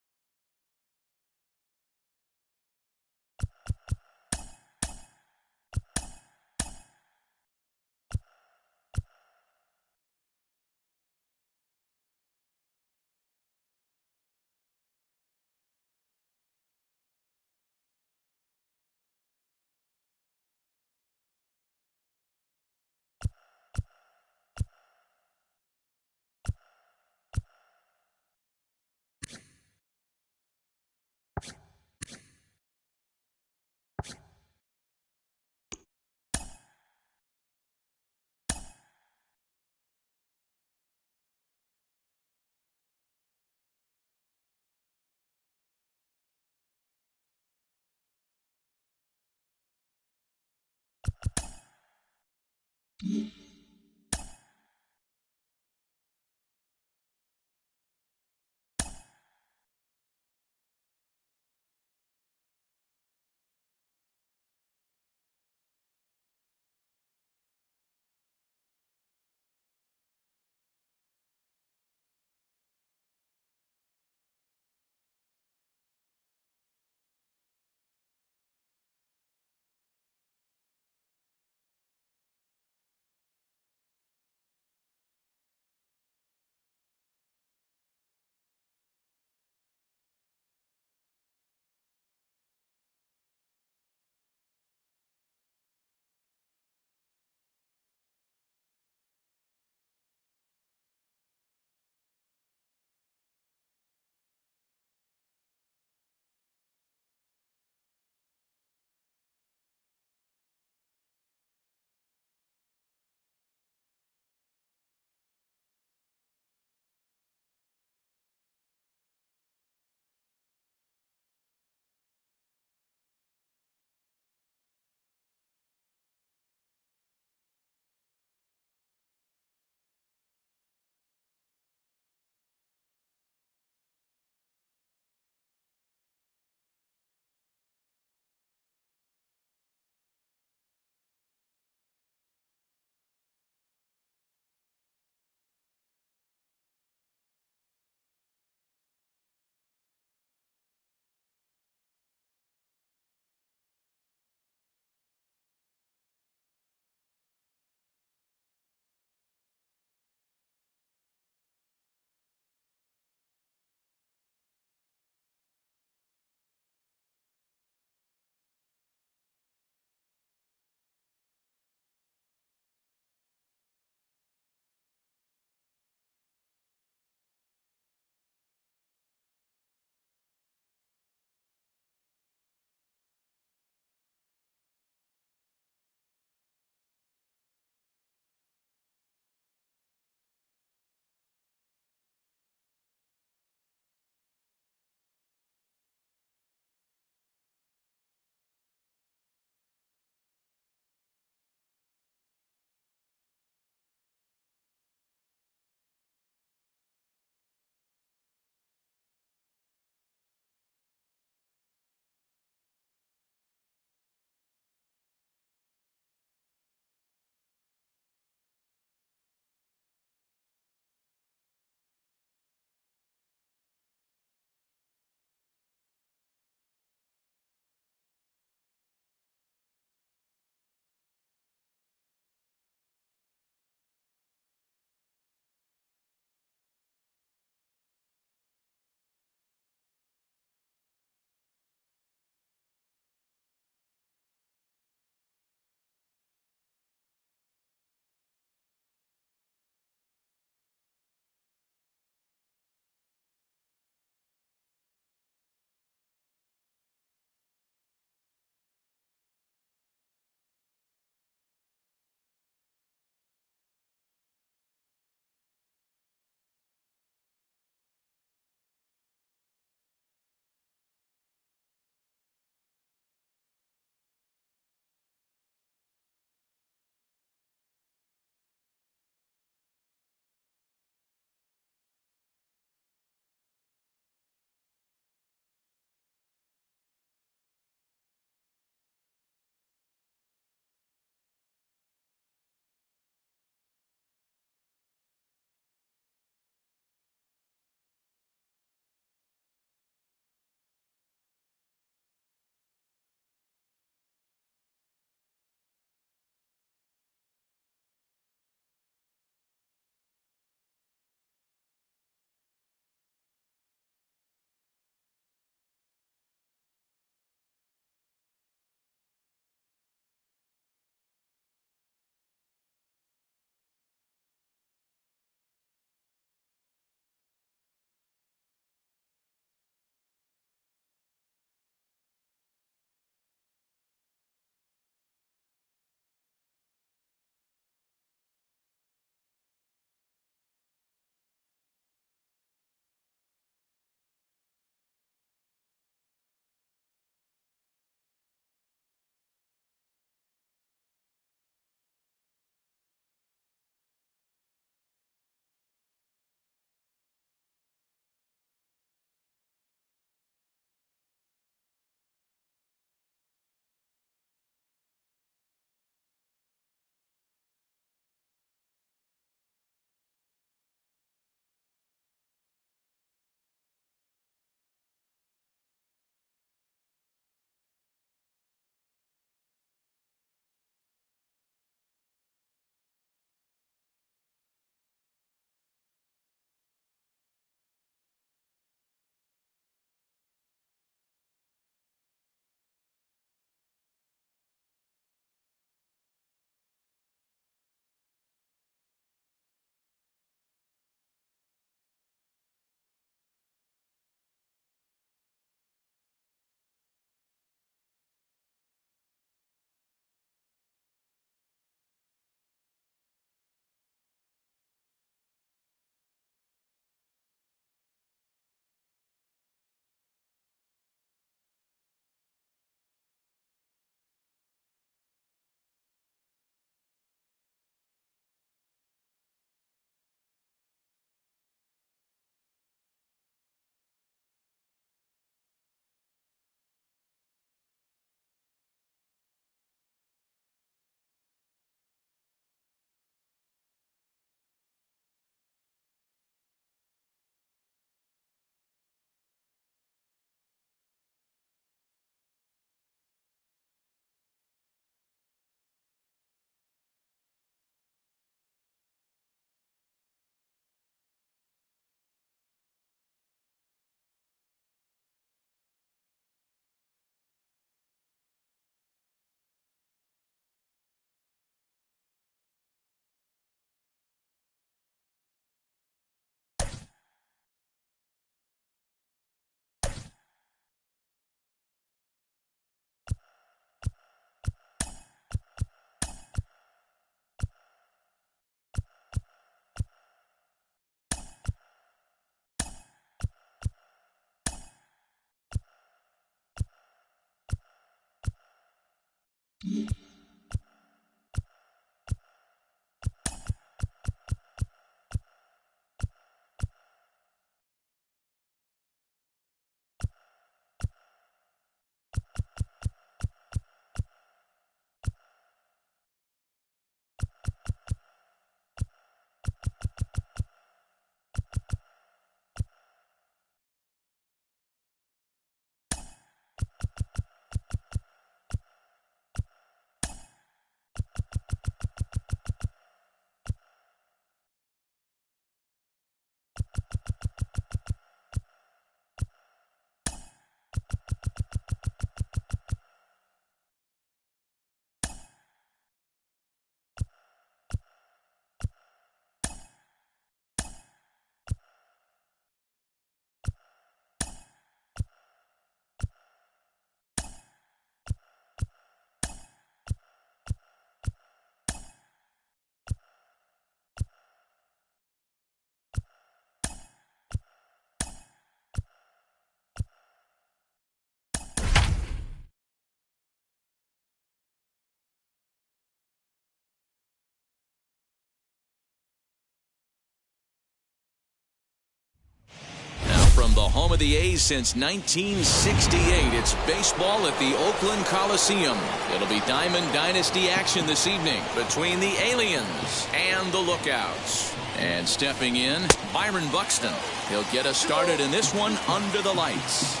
From the home of the A's since 1968, it's baseball at the Oakland Coliseum. It'll be Diamond Dynasty action this evening between the Aliens and the Lookouts. And stepping in, Byron Buxton. He'll get us started in this one under the lights.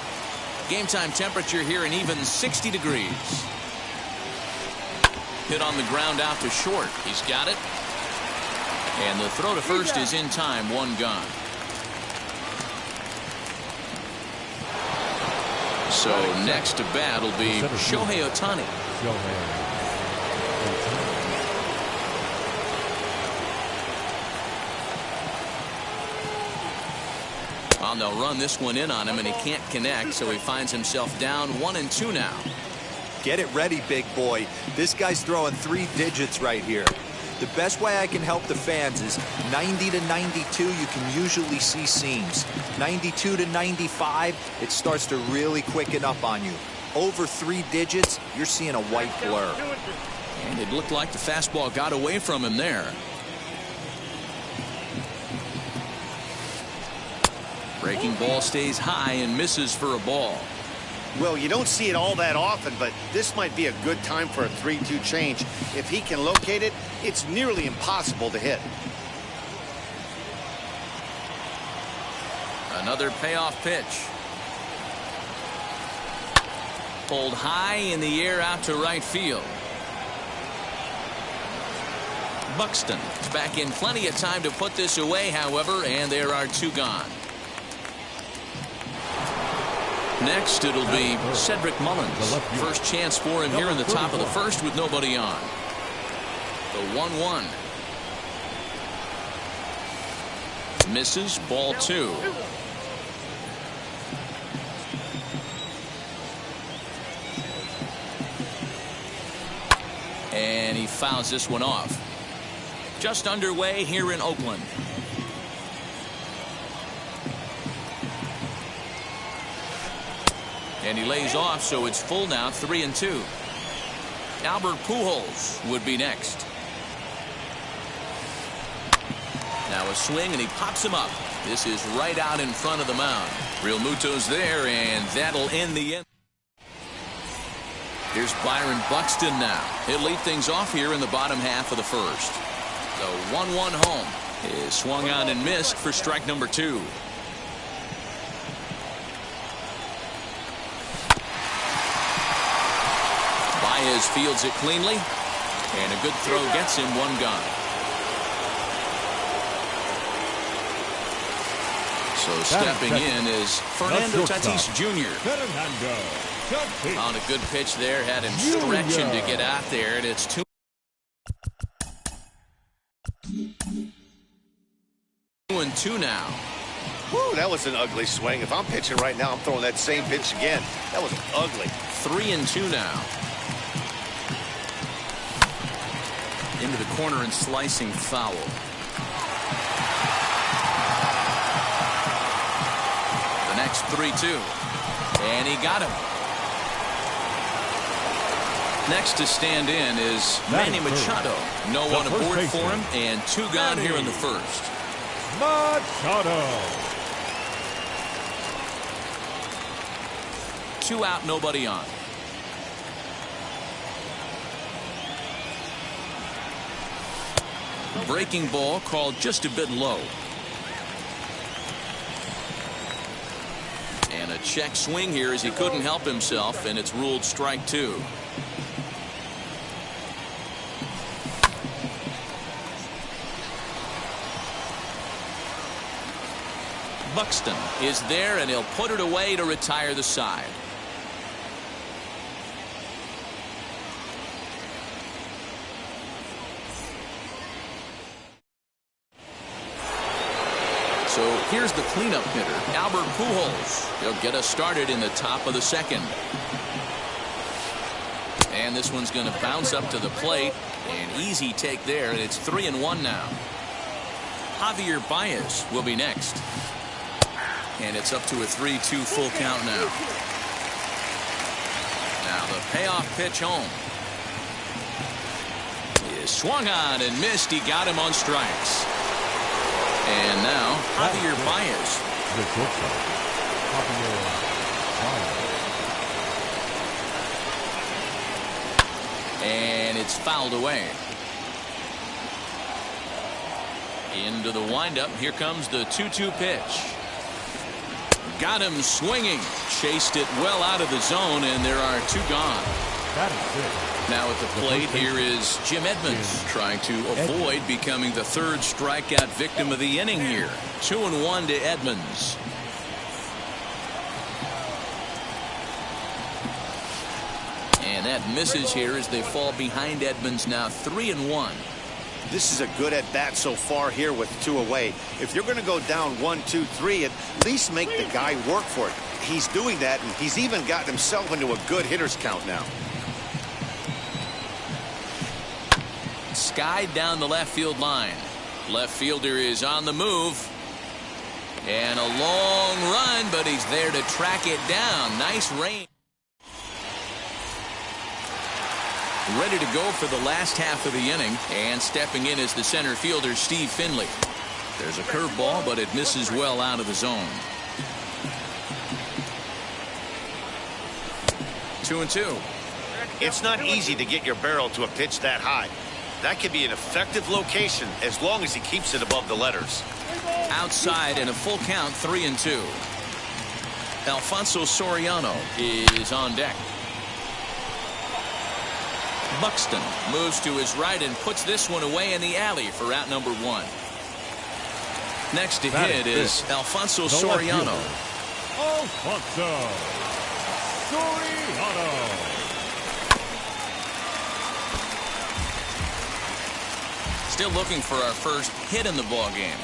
Game time temperature here an even 60 degrees. Hit on the ground out to short. He's got it. And the throw to first is in time, one gone. So next to bat will be Shohei Ohtani. Well, they'll run this one in on him, and he can't connect, so he finds himself down 1-2 now. Get it ready, big boy. This guy's throwing 3 digits right here. The best way I can help the fans is 90 to 92, you can usually see seams. 92 to 95, it starts to really quicken up on you. Over 3 digits, you're seeing a white blur. And it looked like the fastball got away from him there. Breaking ball stays high and misses for a ball. Well, you don't see it all that often, but this might be a good time for a 3-2 change. If he can locate it, it's nearly impossible to hit. Another payoff pitch. Pulled high in the air out to right field. Buxton is back in plenty of time to put this away, however, and there are 2 gone. Next, it'll be Cedric Mullins. First chance for him here in the top of the first with nobody on. The 1-1. Misses, ball 2. And he fouls this one off. Just underway here in Oakland. And he lays off, so it's full now, 3-2. Albert Pujols would be next. Now a swing, and he pops him up. This is right out in front of the mound. Real Muto's there, and that'll end the end. Here's Byron Buxton now. He'll lead things off here in the bottom half of the first. The 1-1 home is swung on and missed for strike number 2. Baez fields it cleanly, and a good throw gets him 1 gone. So stepping in is Fernando Tatis Jr. On a good pitch there, had him stretching to get out there, and it's 2-2 now. Woo, that was an ugly swing. If I'm pitching right now, I'm throwing that same pitch again. That was ugly. 3-2 now. Into the corner and slicing foul. The next 3-2. And he got him. Next to stand in is Manny Machado. No one aboard for him, and 2 gone here in the first. Machado. 2 out, nobody on. Breaking ball called just a bit low. And a check swing here as he couldn't help himself, and it's ruled strike 2. Buxton is there, and he'll put it away to retire the side. So here's the cleanup hitter, Albert Pujols. He'll get us started in the top of the second. And this one's going to bounce up to the plate. An easy take there, and it's 3-1 now. Javier Baez will be next. And it's up to a 3-2 full count now. Now the payoff pitch home. He swung on and missed. He got him on strikes. And now Javier Baez. The shortstop, Javier Baez. And it's fouled away. Into the windup. Here comes the 2-2 pitch. Got him swinging. Chased it well out of the zone, and there are 2 gone. That is it. Now at the plate here is Jim Edmonds, trying to avoid becoming the 3rd strikeout victim of the inning here. 2-1 to Edmonds. And that misses here as they fall behind Edmonds, now 3-1. This is a good at bat so far here with 2 away. If you're going to go down 1, 2, 3, at least make the guy work for it. He's doing that, and he's even gotten himself into a good hitter's count now. Skied down the left field line. Left fielder is on the move. And a long run, but he's there to track it down. Nice range. Ready to go for the last half of the inning, and stepping in is the center fielder, Steve Finley. There's a curveball, but it misses well out of the zone. 2-2. It's not easy to get your barrel to a pitch that high. That could be an effective location as long as he keeps it above the letters. Outside and a full count, 3-2. Alfonso Soriano is on deck. Buxton moves to his right and puts this one away in the alley for out number 1. Next to hit is Alfonso Soriano. Alfonso Soriano. Still looking for our first hit in the ball game.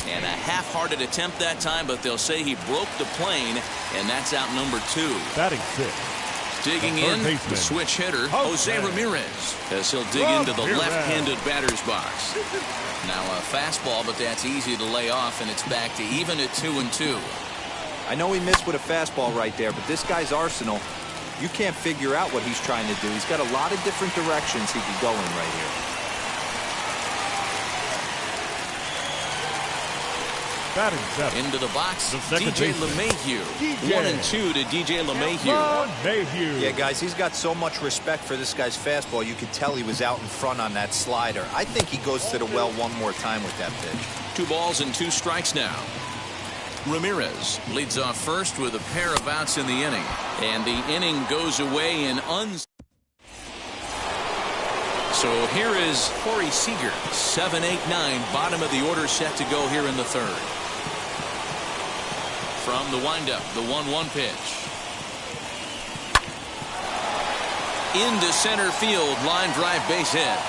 And a half-hearted attempt that time, but they'll say he broke the plane, and that's out number 2. Batting 6. Digging in, the switch hitter, Jose Ramirez, as he'll dig into the left-handed batter's box. Now a fastball, but that's easy to lay off, and it's back to even at 2-2. I know he missed with a fastball right there, but this guy's arsenal, you can't figure out what he's trying to do. He's got a lot of different directions he could go in right here. Into the box, DJ LeMahieu. 1-2 to DJ LeMahieu. Yeah, guys, he's got so much respect for this guy's fastball. You could tell he was out in front on that slider. I think he goes to the well one more time with that pitch. 2 balls and 2 strikes now. Ramirez leads off first with a pair of outs in the inning. And the inning goes away in So here is Corey Seager. 7, 8, 9, bottom of the order set to go here in the 3rd. From the windup, the 1-1 pitch. Into center field, line drive base hit.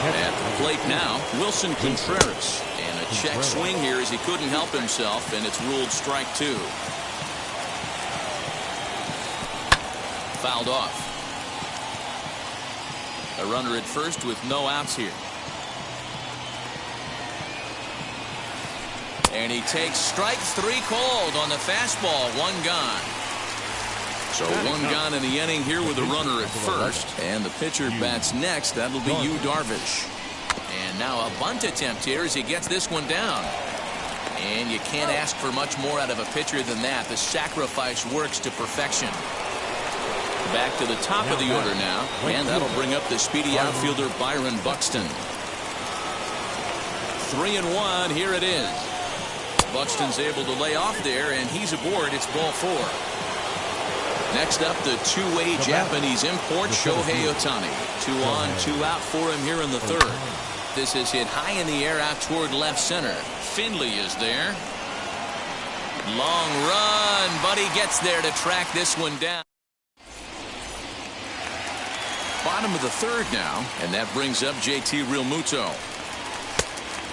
At the plate now, Wilson Contreras. And a check swing here as he couldn't help himself, and it's ruled strike 2. Fouled off. A runner at first with no outs here. And he takes strike 3 called on the fastball. 1 gone. So 1 gone in the inning here with a runner at first. And the pitcher bats next. That'll be Yu Darvish. And now a bunt attempt here as he gets this one down. And you can't ask for much more out of a pitcher than that. The sacrifice works to perfection. Back to the top of the order now. And that'll bring up the speedy outfielder Byron Buxton. 3-1. Here it is. Buxton's able to lay off there, and he's aboard. It's ball 4. Next up, the two-way Japanese import, Shohei Ohtani. 2 on, 2 out for him here in the 3rd. This is hit high in the air out toward left center. Finley is there. Long run, but he gets there to track this one down. Bottom of the 3rd now, and that brings up JT Realmuto.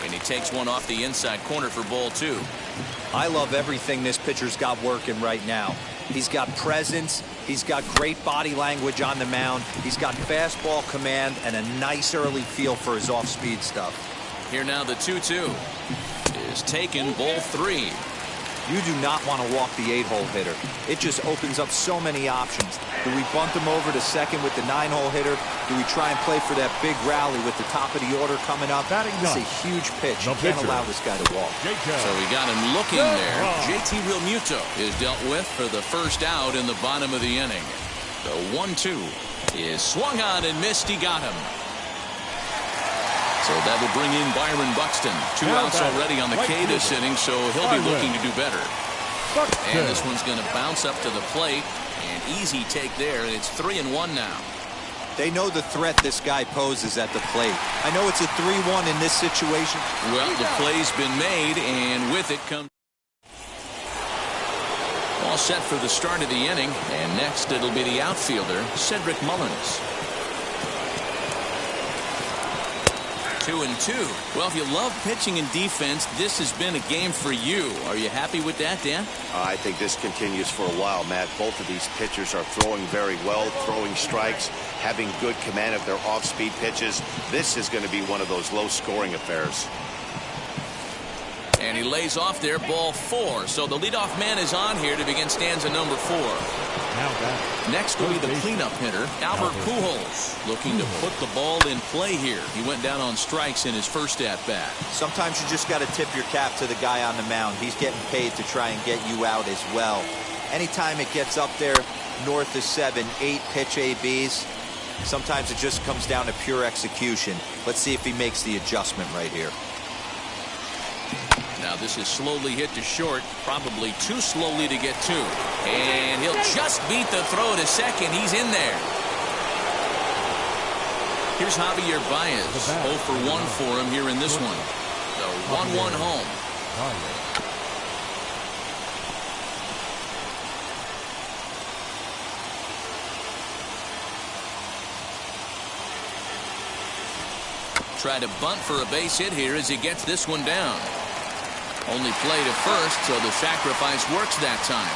And he takes one off the inside corner for ball 2. I love everything this pitcher's got working right now. He's got presence. He's got great body language on the mound. He's got fastball command and a nice early feel for his off-speed stuff. Here now the 2-2 is taken, ball 3. You do not want to walk the 8-hole hitter. It just opens up so many options. Do we bunt him over to second with the 9-hole hitter? Do we try and play for that big rally with the top of the order coming up? It's a huge pitch. You can't allow this guy to walk. So we got him looking there. JT Realmuto is dealt with for the first out in the bottom of the inning. The 1-2 is swung on and missed. He got him. So that will bring in Byron Buxton. 2 outs already on the K this inning, so he'll be looking to do better. And this one's going to bounce up to the plate. An easy take there, and it's 3-1 now. They know the threat this guy poses at the plate. I know it's a 3-1 in this situation. Well, the play's been made, and with it comes... All set for the start of the inning, and next it'll be the outfielder, Cedric Mullins. 2-2. Well, if you love pitching and defense, this has been a game for you. Are you happy with that, Dan? I think this continues for a while, Matt. Both of these pitchers are throwing very well, throwing strikes, having good command of their off-speed pitches. This is going to be one of those low-scoring affairs. And he lays off there, ball 4. So the leadoff man is on here to begin stanza number 4. Next will be the cleanup hitter, Albert Pujols, looking to put the ball in play here. He went down on strikes in his first at-bat. Sometimes you just got to tip your cap to the guy on the mound. He's getting paid to try and get you out as well. Anytime it gets up there north of 7, 8 pitch ABs, sometimes it just comes down to pure execution. Let's see if he makes the adjustment right here. Now this is slowly hit to short, probably too slowly to get to. And he'll just beat the throw to second. He's in there. Here's Javier Baez. 0 for 1 for him here in this one. The 1-1 home. Try to bunt for a base hit here as he gets this one down. Only play to first, so the sacrifice works that time.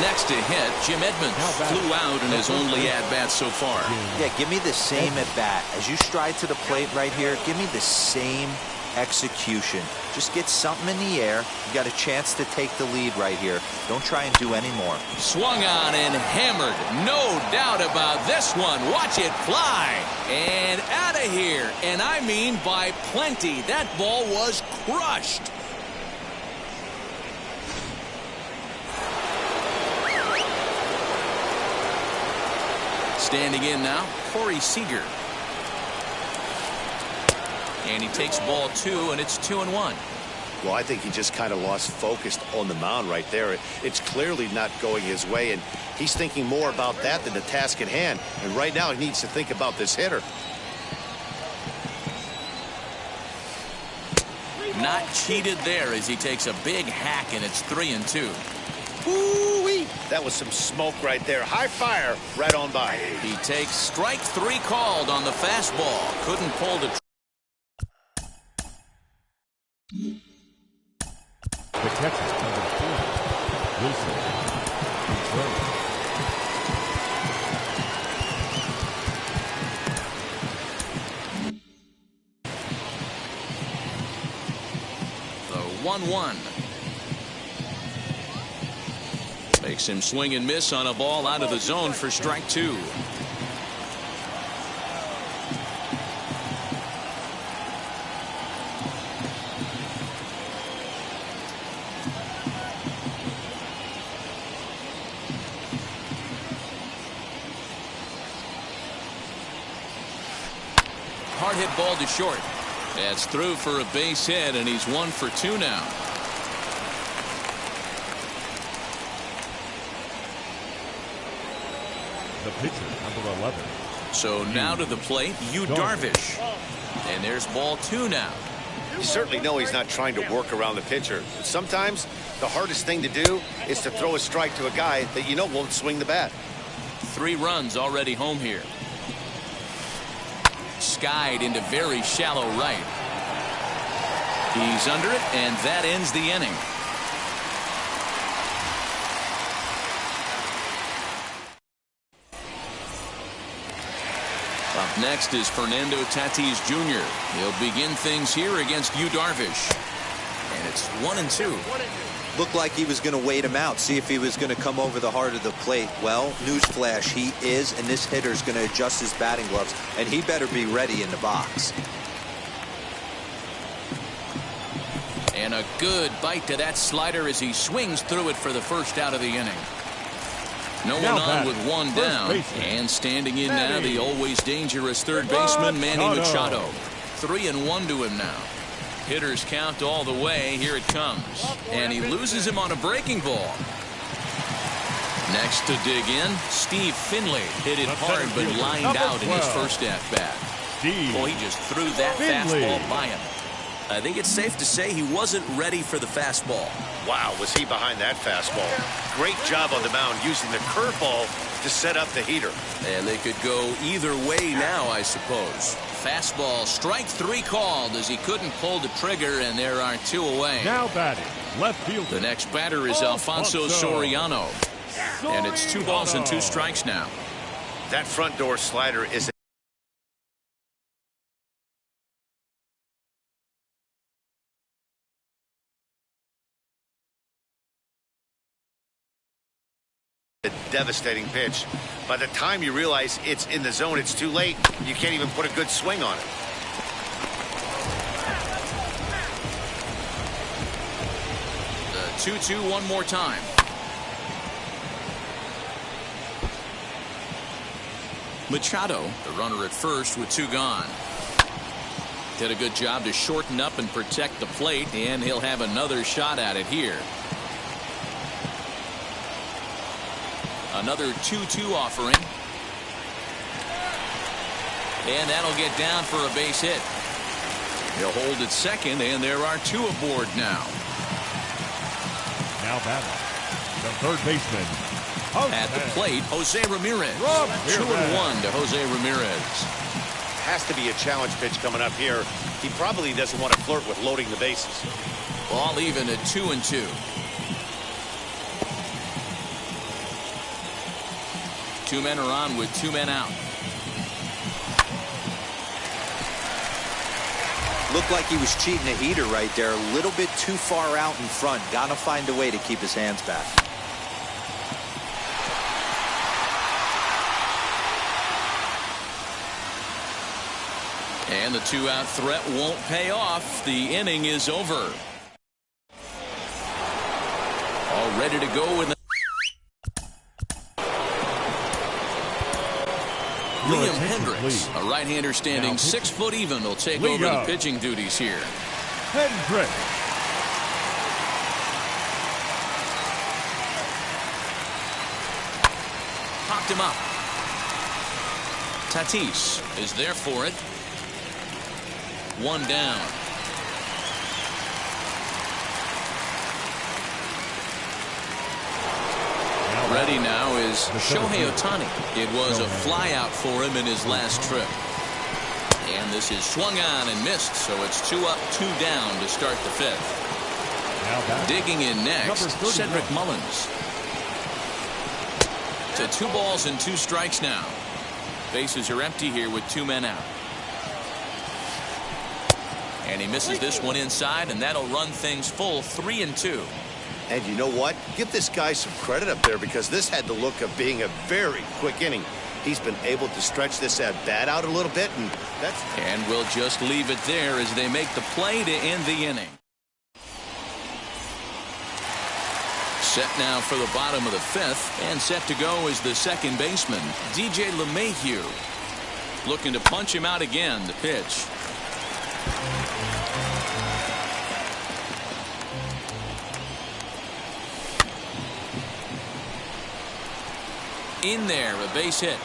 Next to hit, Jim Edmonds flew out in his only at-bat so far. Yeah, give me the same at-bat. As you stride to the plate right here, give me the same execution. Just get something in the air. You got a chance to take the lead right here. Don't try and do any more. Swung on and hammered. No doubt about this one. Watch it fly. And out of here. And I mean by plenty. That ball was crushed. Standing in now, Corey Seager. And he takes ball 2, and it's 2-1. Well, I think he just kind of lost focus on the mound right there. It's clearly not going his way, and he's thinking more about that than the task at hand. And right now, he needs to think about this hitter. Not cheated there as he takes a big hack, and it's 3-2. Ooh-wee. That was some smoke right there. High fire right on by. He takes strike 3 called on the fastball. Couldn't pull the... The catcher, number 4, Wilson, Detroit. 1-1. Makes him swing and miss on a ball out of the zone for strike 2. Hard hit ball to short. That's through for a base hit, and he's 1 for 2 now. The pitcher, number 11. So now to the plate, Yu Darvish. And there's ball 2 now. You certainly know he's not trying to work around the pitcher. But sometimes the hardest thing to do is to throw a strike to a guy that you know won't swing the bat. 3 runs already home here. Skied into very shallow right. He's under it, and that ends the inning. Up next is Fernando Tatis Jr. He'll begin things here against Yu Darvish. And it's 1-2. Looked like he was going to wait him out, see if he was going to come over the heart of the plate. Well, newsflash, he is, and this hitter's going to adjust his batting gloves, and he better be ready in the box. And a good bite to that slider as he swings through it for the first out of the inning. No one on with 1 down. And standing in now, the always dangerous third baseman, Manny Machado. 3-1 to him now. Hitters count all the way. Here it comes. And he loses him on a breaking ball. Next to dig in, Steve Finley hit it hard but lined out in his first at-bat. Boy, he just threw that fastball by him. I think it's safe to say he wasn't ready for the fastball. Wow, was he behind that fastball. Great job on the mound using the curveball to set up the heater. And they could go either way now, I suppose. Fastball, strike 3 called as he couldn't pull the trigger, and there are 2 away. Now batting, left field. The next batter is Alfonso Soriano. And it's 2 balls and 2 strikes now. That front door slider is a devastating pitch. By the time you realize it's in the zone, it's too late. You can't even put a good swing on it. The 2-2 one more time. Machado, the runner at first with 2 gone. Did a good job to shorten up and protect the plate, and he'll have another shot at it here. Another 2-2 offering. And that'll get down for a base hit. He'll hold at second, and there are 2 aboard now. Now batting, the third baseman. At the plate, Jose Ramirez. 2-1 to Jose Ramirez. Has to be a challenge pitch coming up here. He probably doesn't want to flirt with loading the bases. Ball even at 2-2. 2 men are on with 2 men out. Looked like he was cheating a heater right there. A little bit too far out in front. Gotta find a way to keep his hands back. And the 2-out threat won't pay off. The inning is over. All ready to go in the Liam Hendricks, a right-hander standing 6 foot even, will take over the pitching duties here. Hendricks. Popped him up. Tatis is there for it. 1 down. Ready now is Shohei Ohtani. It was a flyout for him in his last trip. And this is swung on and missed, so it's 2 up, 2 down to start the 5th. Digging in next, Cedric Mullins. To 2 balls and 2 strikes now. Bases are empty here with 2 men out. And he misses this one inside, and that'll run things full 3-2. And you know what? Give this guy some credit up there, because this had the look of being a very quick inning. He's been able to stretch this at bat out a little bit, and that's... And we'll just leave it there as they make the play to end the inning. Set now for the bottom of the 5th, and set to go is the second baseman, DJ LeMahieu. Looking to punch him out again. The pitch. In there, a base hit.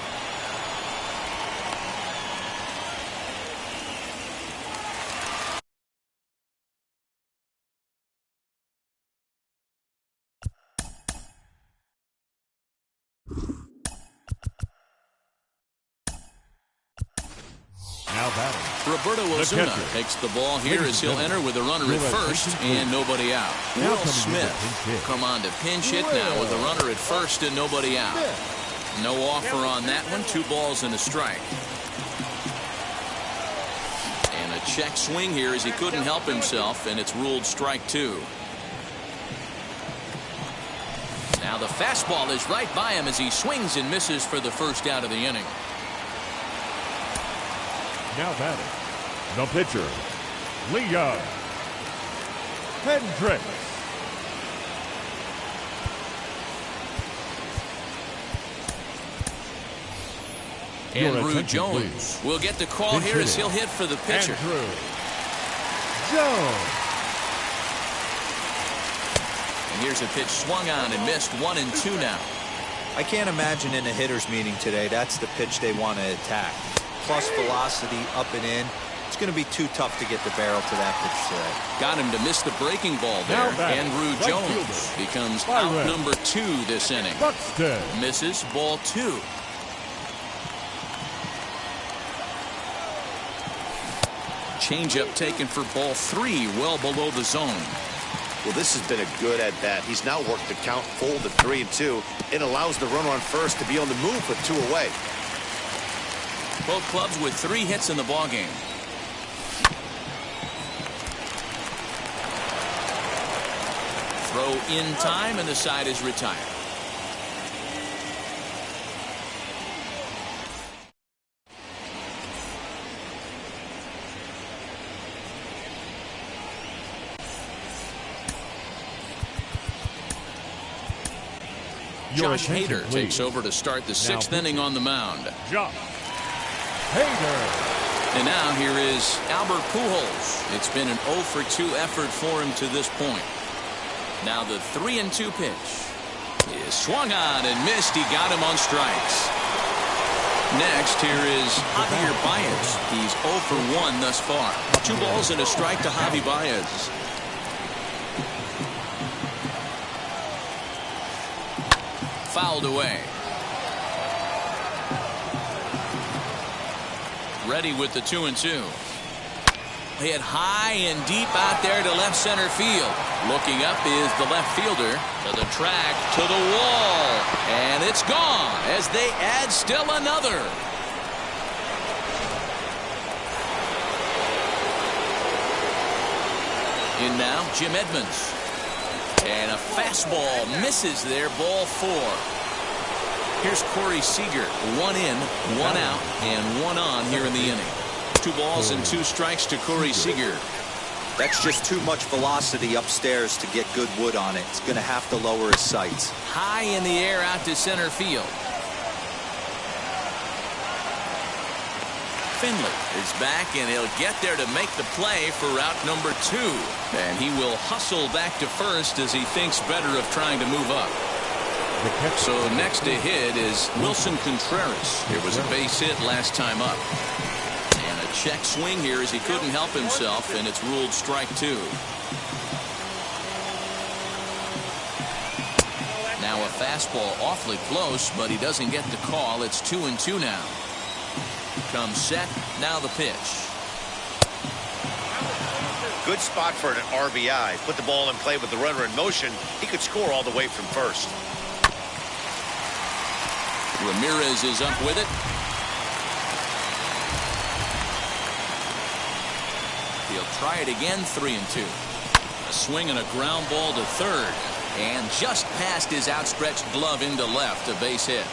Now batting. Roberto Osuna takes the ball here as he'll enter with a runner at first and nobody out. Will Smith come on to pinch hit now with a runner at first and nobody out. No offer on that one. 2 balls and a strike. And a check swing here as he couldn't help himself, and it's ruled strike 2. Now the fastball is right by him as he swings and misses for the first out of the inning. Now batting. The pitcher, Leon Hendricks. Andrew Jones will get the call here as he'll hit for the pitcher. Andrew Jones. And here's a pitch swung on and missed. 1-2 now. I can't imagine in a hitter's meeting today that's the pitch they want to attack. Plus velocity up and in. It's going to be too tough to get the barrel to that pitch today. Got him to miss the breaking ball there. Andrew Jones becomes out number 2 this inning. Buxton misses ball 2. Changeup taken for ball 3, well below the zone. Well, this has been a good at bat. He's now worked the count full to 3-2. It allows the runner on first to be on the move with 2 away. Both clubs with 3 hits in the ballgame. Throw in time, and the side is retired. Josh Hader takes over to start the 6th inning on the mound. Josh Hader. And now here is Albert Pujols. It's been an 0-for-2 effort for him to this point. Now the 3-2 pitch is swung on and missed. He got him on strikes. Next, here is Javier Baez. He's 0-for-1 thus far. 2 balls and a strike to Javi Baez. Fouled away. Ready with the 2-2. Hit high and deep out there to left center field. Looking up is the left fielder. To the track, to the wall. And it's gone as they add still another. In now, Jim Edmonds. And a fastball misses there, ball 4. Here's Corey Seager. 1 in, 1 out, and 1 on here in the inning. 2 balls and 2 strikes to Corey Seager. That's just too much velocity upstairs to get good wood on it. It's going to have to lower his sights. High in the air out to center field. Finley is back, and he'll get there to make the play for route number 2. And he will hustle back to first as he thinks better of trying to move up. So next to hit is Wilson Contreras. It was a base hit last time up. And a check swing here as he couldn't help himself, and it's ruled strike 2. Now a fastball awfully close, but he doesn't get the call. It's 2-2 now. Comes set, now the pitch. Good spot for an RBI. Put the ball in play with the runner in motion. He could score all the way from first. Ramirez is up with it. He'll try it again, 3-2. A swing and a ground ball to third. And just past his outstretched glove into left, a base hit.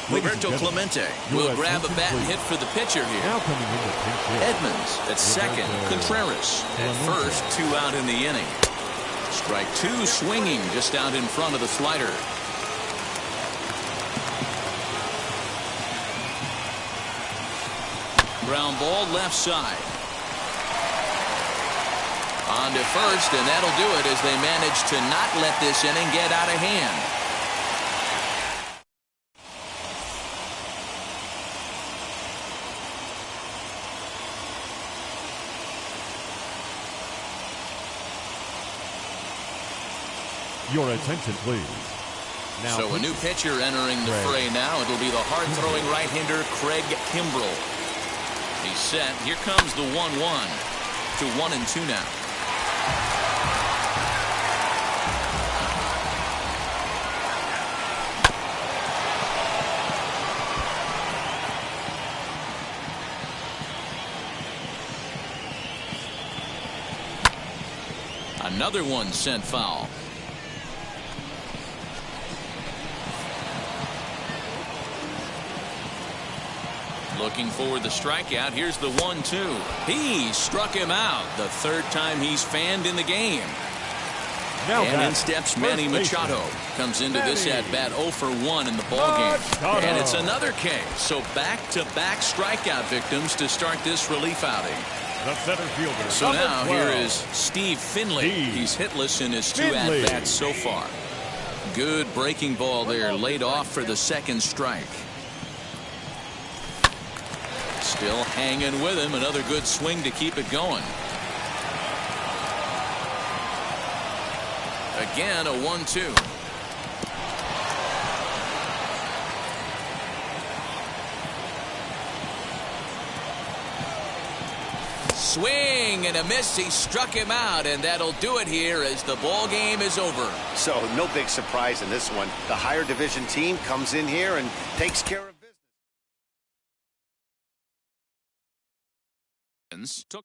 Roberto Clemente will grab a bat and hit for the pitcher here. Now coming in the pinch hit. Edmonds at second. Contreras at first. 2 out in the inning. Strike 2 swinging just out in front of the slider. Ground ball left side. On to first, and that'll do it as they manage to not let this inning get out of hand. Your attention, please. Now, so a new pitcher entering the fray now. It'll be the hard-throwing right-hander Craig Kimbrell. He's set. Here comes the 1-1 to 1-2 now. Another one sent foul. Looking for the strikeout. Here's the 1-2. He struck him out. The third time he's fanned in the game. Now and in steps Manny Machado. Comes into this at bat 0 for 1 in the ball game. And it's another K. So back-to-back strikeout victims to start this relief outing. The center fielder. So now here is Steve Finley. He's hitless in his 2 at-bats so far. Good breaking ball there, laid off for the second strike. Still hanging with him. Another good swing to keep it going. Again, a 1-2. Swing and a miss. He struck him out, and that'll do it here as the ball game is over. So no big surprise in this one. The higher division team comes in here and takes care of business. Took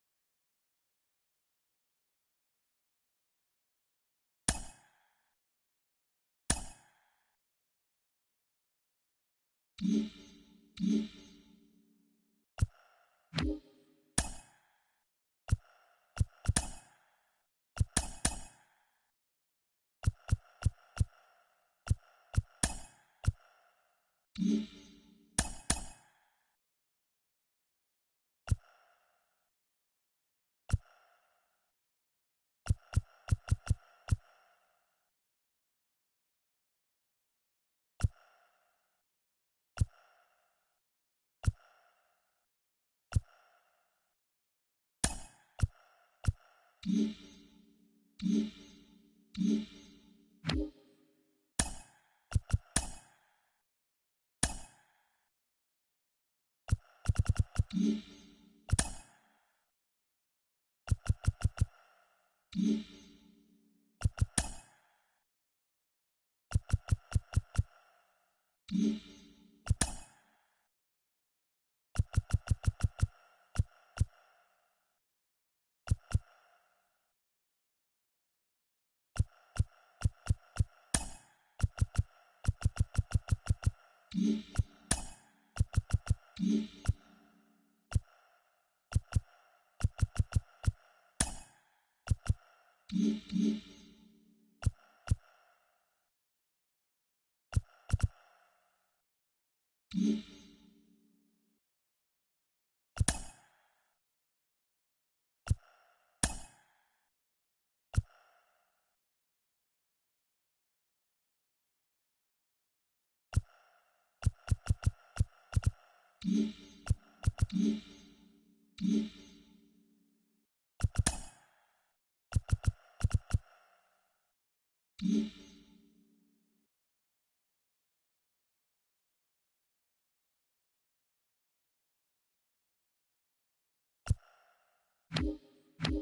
Mm-hmm.